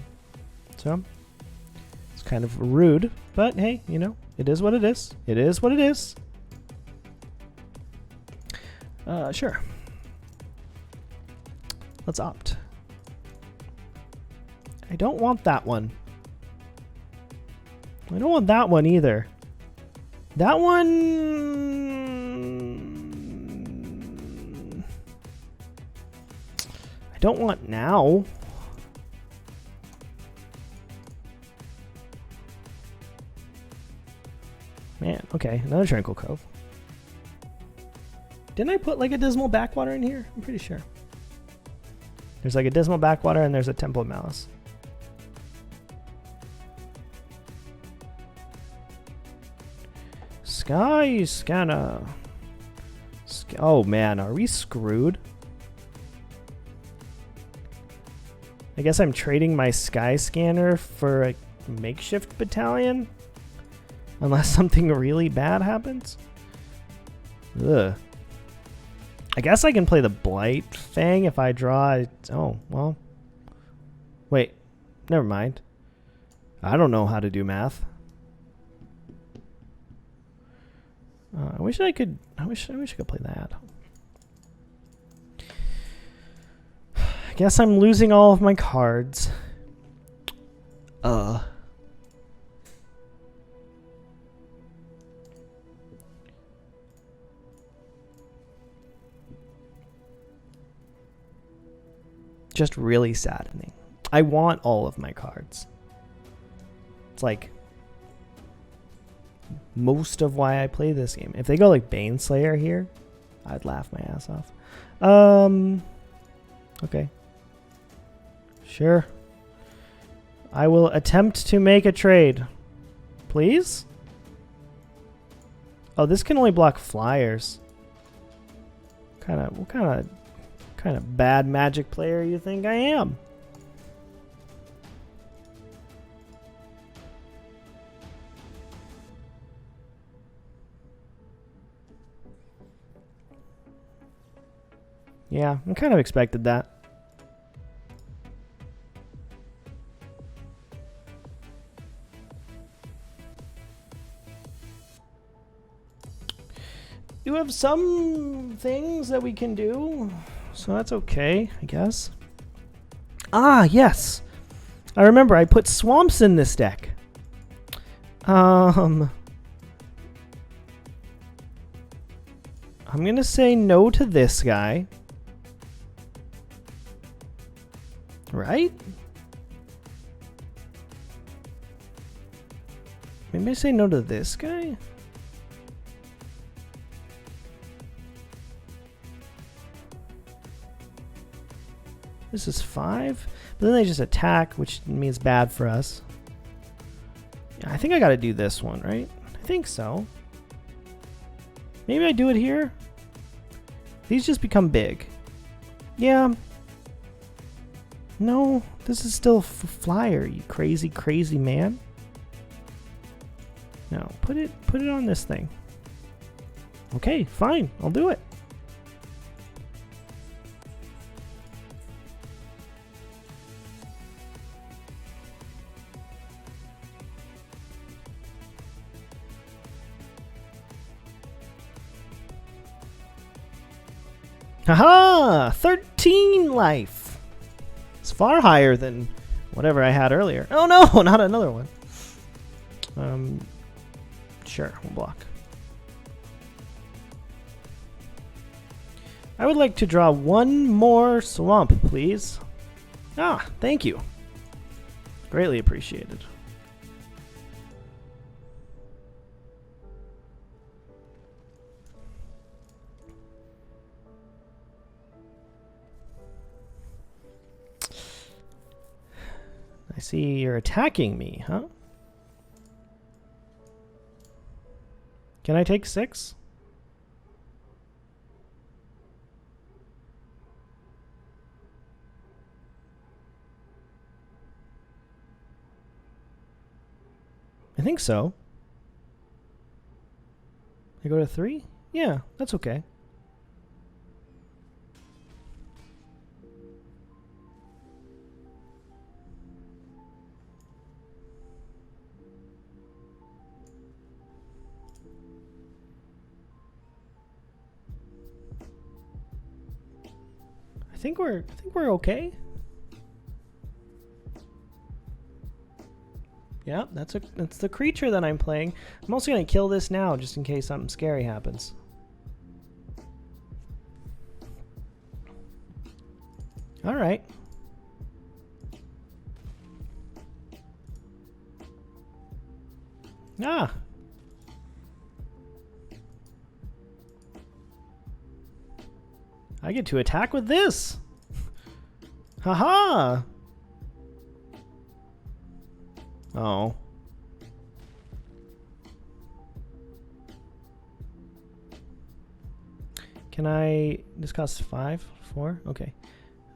A: So, it's kind of rude, but hey, you know, it is what it is. It is what it is. Sure. Let's opt. I don't want that one. I don't want that one either. That one... I don't want now. Man, okay, another Tranquil Cove. Didn't I put like a Dismal Backwater in here? I'm pretty sure. There's like a Dismal Backwater and there's a Temple of Malice. Sky Scanner. Oh man, are we screwed? I guess I'm trading my Sky Scanner for a makeshift battalion? Unless something really bad happens? Ugh. I guess I can play the Blight Fang if I draw... Oh, well. Wait. Never mind. I don't know how to do math. I wish I could play that. I guess I'm losing all of my cards. Just really saddening. I want all of my cards. It's like most of why I play this game. If they go like Baneslayer here, I'd laugh my ass off. Okay. Sure. I will attempt to make a trade. Please? Oh, this can only block flyers. What kind of bad Magic player you think I am? Yeah, I kind of expected that. You have some things that we can do, so that's okay, I guess. Ah, yes. I remember I put swamps in this deck. I'm gonna say no to this guy. Right? Maybe I say no to this guy? This is 5. But then they just attack, which means bad for us. Yeah, I think I gotta do this one, right? I think so. Maybe I do it here. These just become big. Yeah. No, this is still flyer, you crazy, crazy man. No, put it on this thing. Okay, fine, I'll do it. Haha! 13 life! It's far higher than whatever I had earlier. Oh no, not another one. Sure, we'll block. I would like to draw one more swamp, please. Ah, thank you. Greatly appreciated. I see you're attacking me, huh? Can I take 6? I think so. I go to 3? Yeah, that's okay. I think we're okay. Yeah, that's the creature that I'm playing. I'm also gonna kill this now just in case something scary happens. All right. Ah. I get to attack with this. Haha. Oh. Can I... This costs 5? 4? Okay.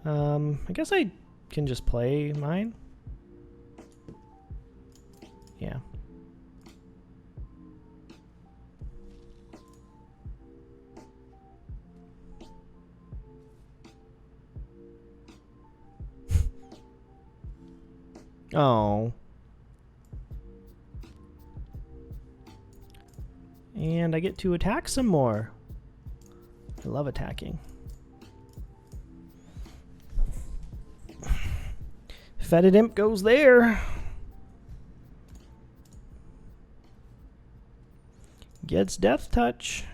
A: I guess I can just play mine. Yeah. Oh. And I get to attack some more. I love attacking. Fetid Imp goes there. Gets Death Touch.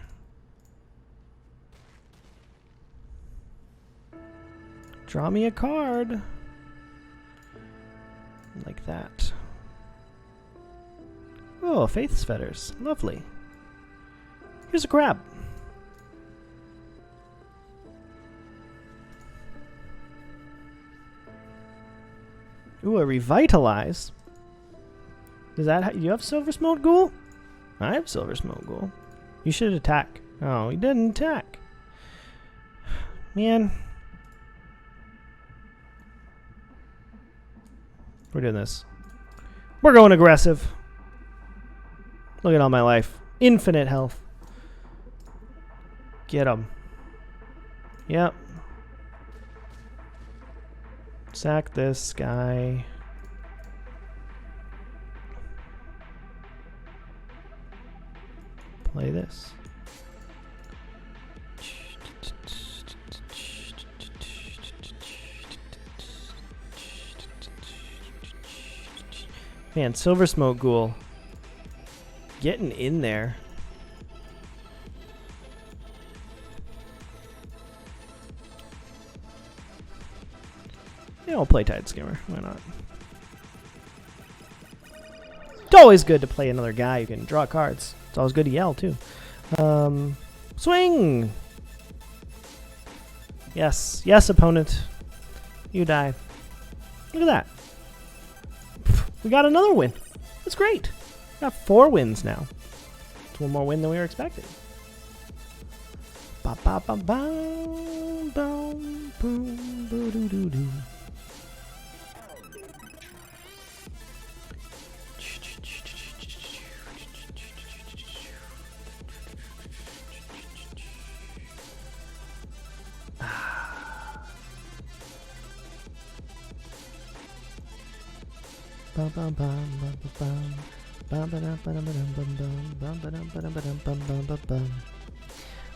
A: Draw me a card. Like that. Oh, Faith's Fetters. Lovely. Here's a crab. Ooh, a Revitalize. Is that you have Silver Smoke Ghoul? I have Silver Smoke Ghoul. You should attack. Oh, he didn't attack. Man. We're doing this. We're going aggressive. Look at all my life. Infinite health. Get him. Yep. Sack this guy. Play this. Man, Silver Smoke Ghoul. Getting in there. Yeah, I'll play Tide Skimmer. Why not? It's always good to play another guy who can draw cards. It's always good to yell, too. Swing! Yes. Yes, opponent. You die. Look at that. We got another win. That's great. We got 4 wins now. It's one more win than we were expecting. Ba ba ba ba boom boom boo doo doo doo.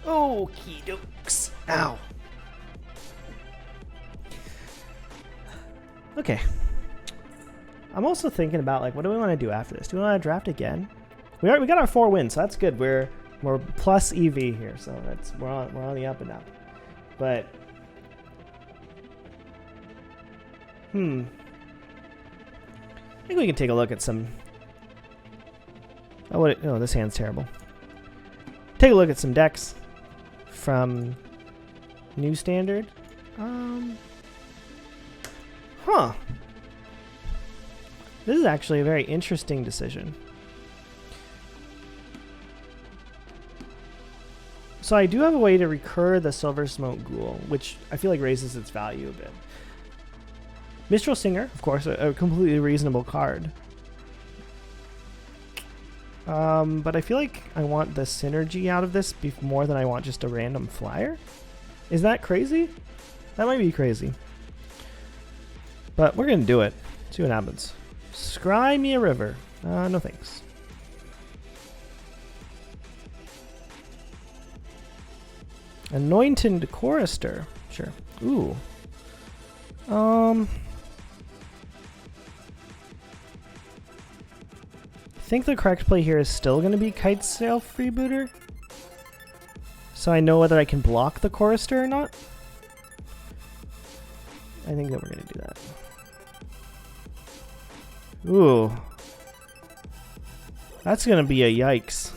A: Okie dokes. Ow. Okay. I'm also thinking about, like, what do we want to do after this? Do we want to draft again? We got our 4 wins, so that's good. We're plus EV here, so we're on the up and up. But I think we can take a look at some... Oh, this hand's terrible. Take a look at some decks from New Standard. This is actually a very interesting decision. So I do have a way to recur the Silver Smoke Ghoul, which I feel like raises its value a bit. Mistral Singer, of course, a completely reasonable card. But I feel like I want the synergy out of this more than I want just a random flyer. Is that crazy? That might be crazy. But we're gonna do it. See what happens. Scry me a river. No thanks. Anointed Chorister. Sure. Ooh. I think the correct play here is still going to be Kite Sail Freebooter. So I know whether I can block the Chorister or not. I think that we're going to do that. Ooh. That's going to be a yikes.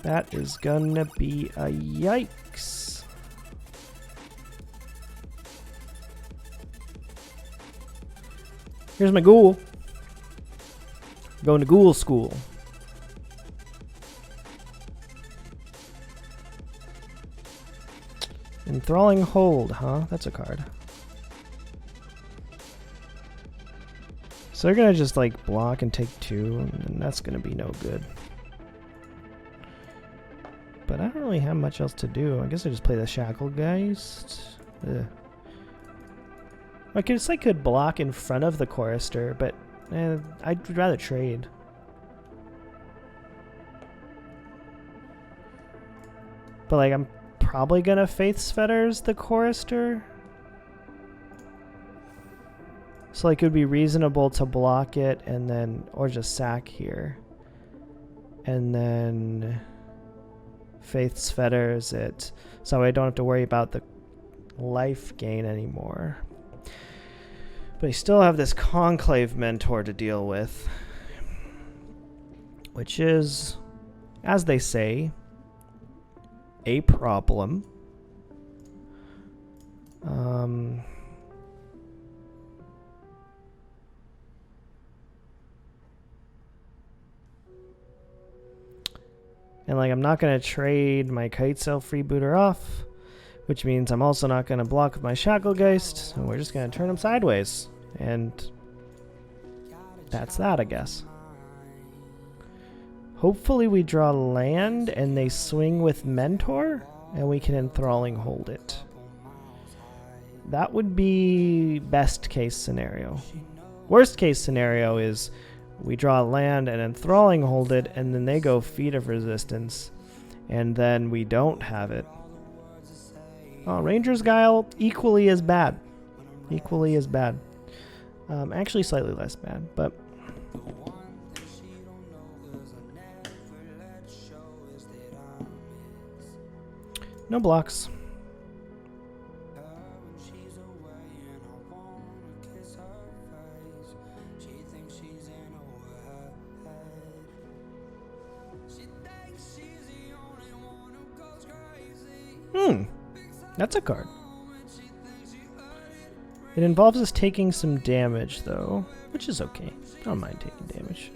A: That is gonna be a yikes. Here's my ghoul. Going to ghoul school. Enthralling Hold, huh? That's a card. So they're gonna just like block and take 2, and that's gonna be no good. But I don't really have much else to do. I guess I just play the Shacklegeist. Ugh. I guess I could block in front of the Chorister, but I'd rather trade. But like, I'm probably gonna Faith's Fetters the Chorister. So like, it would be reasonable to block it and then, or just sack here. And then Faith's Fetters it, so I don't have to worry about the life gain anymore. But I still have this Conclave Mentor to deal with, which is, as they say, a problem. And like, I'm not going to trade my Kite Sail Freebooter off, which means I'm also not going to block with my Shacklegeist, so we're just going to turn them sideways. And that's that, I guess. Hopefully we draw land and they swing with Mentor, and we can Enthralling Hold it. That would be best case scenario. Worst case scenario is we draw land and Enthralling Hold it, and then they go Feet of Resistance, and then we don't have it. Oh, Ranger's Guile, equally as bad. Equally as bad. Actually slightly less bad, but... no blocks. That's a card. It involves us taking some damage, though, which is okay. I don't mind taking damage.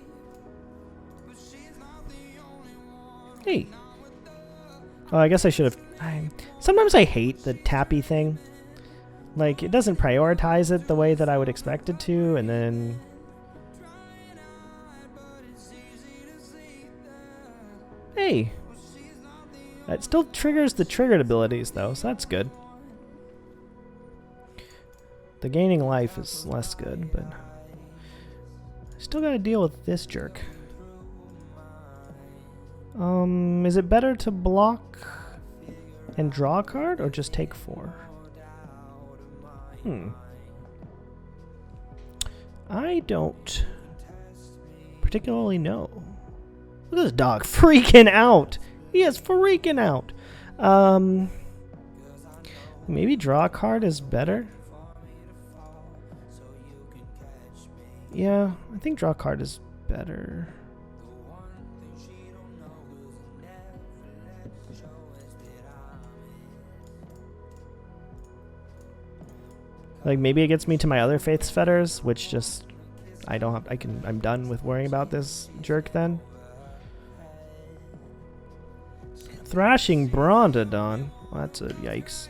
A: Hey. Oh, I guess I should have... sometimes I hate the tappy thing. Like, it doesn't prioritize it the way that I would expect it to, and then... Hey. That still triggers the triggered abilities, though, so that's good. The gaining life is less good, but... still gotta deal with this jerk. Is it better to block and draw a card, or just take 4? I don't particularly know. Look at this dog freaking out. He is freaking out. Maybe draw a card is better. Yeah, I think draw a card is better. Like maybe it gets me to my other Faith's Fetters, which just I'm done with worrying about this jerk then. Thrashing Brondadon. Well, that's a yikes.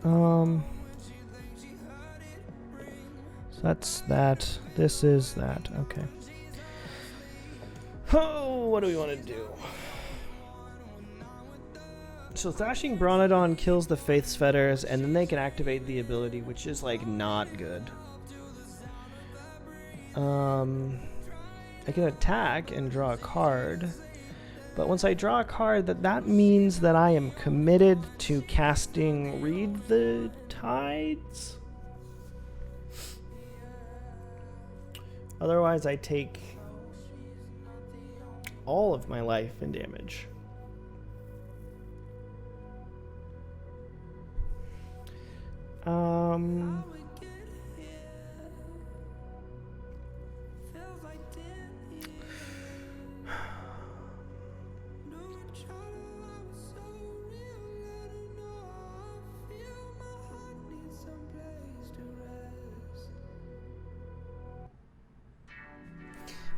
A: So that's that. This is that. Okay. Oh, what do we want to do? So Thrashing Bronodon kills the Faith's Fetters, and then they can activate the ability, which is like not good. I can attack and draw a card, but once I draw a card, that means that I am committed to casting Read the Tides. Otherwise, I take all of my life in damage.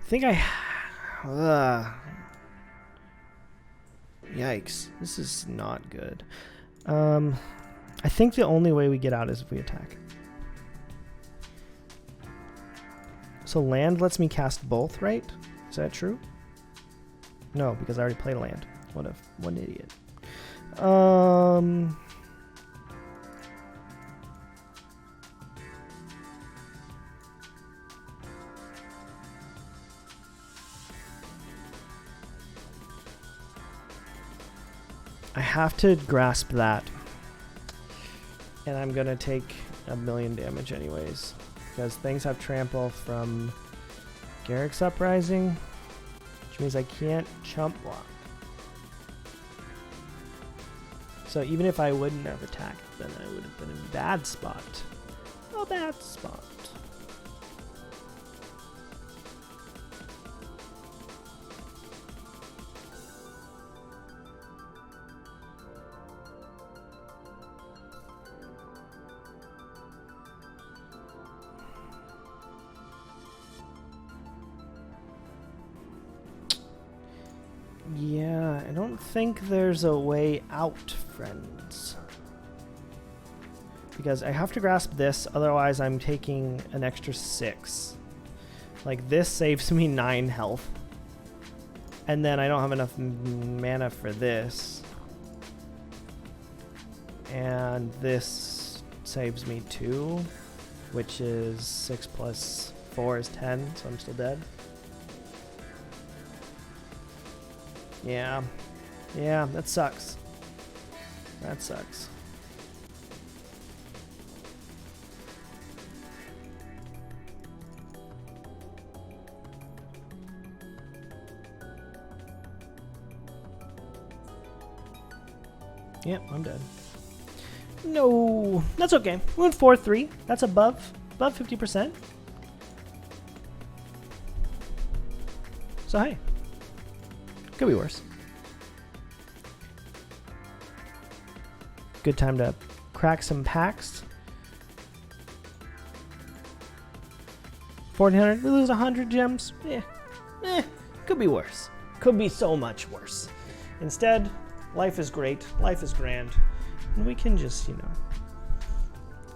A: I think yikes. This is not good. I think the only way we get out is if we attack. So land lets me cast both, right? Is that true? No, because I already played land. What an idiot. I have to grasp that. And I'm gonna take 1,000,000 damage anyways. Because things have trample from Garrick's Uprising. Which means I can't chump block. So even if I wouldn't have attacked, then I would have been in a bad spot. A bad spot. Yeah, I don't think there's a way out, friends. Because I have to grasp this, otherwise I'm taking an extra 6. Like, this saves me 9 health. And then I don't have enough mana for this. And this saves me 2, which is 6 plus 4 is 10, so I'm still dead. Yeah. Yeah, that sucks. That sucks. Yep, I'm dead. No, that's okay. We went 4-3. That's above 50%. So hey. Could be worse. Good time to crack some packs. 1,400. We lose 100 gems. Could be worse. Could be so much worse. Instead, life is great. Life is grand. And we can just,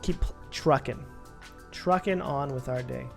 A: keep trucking on with our day.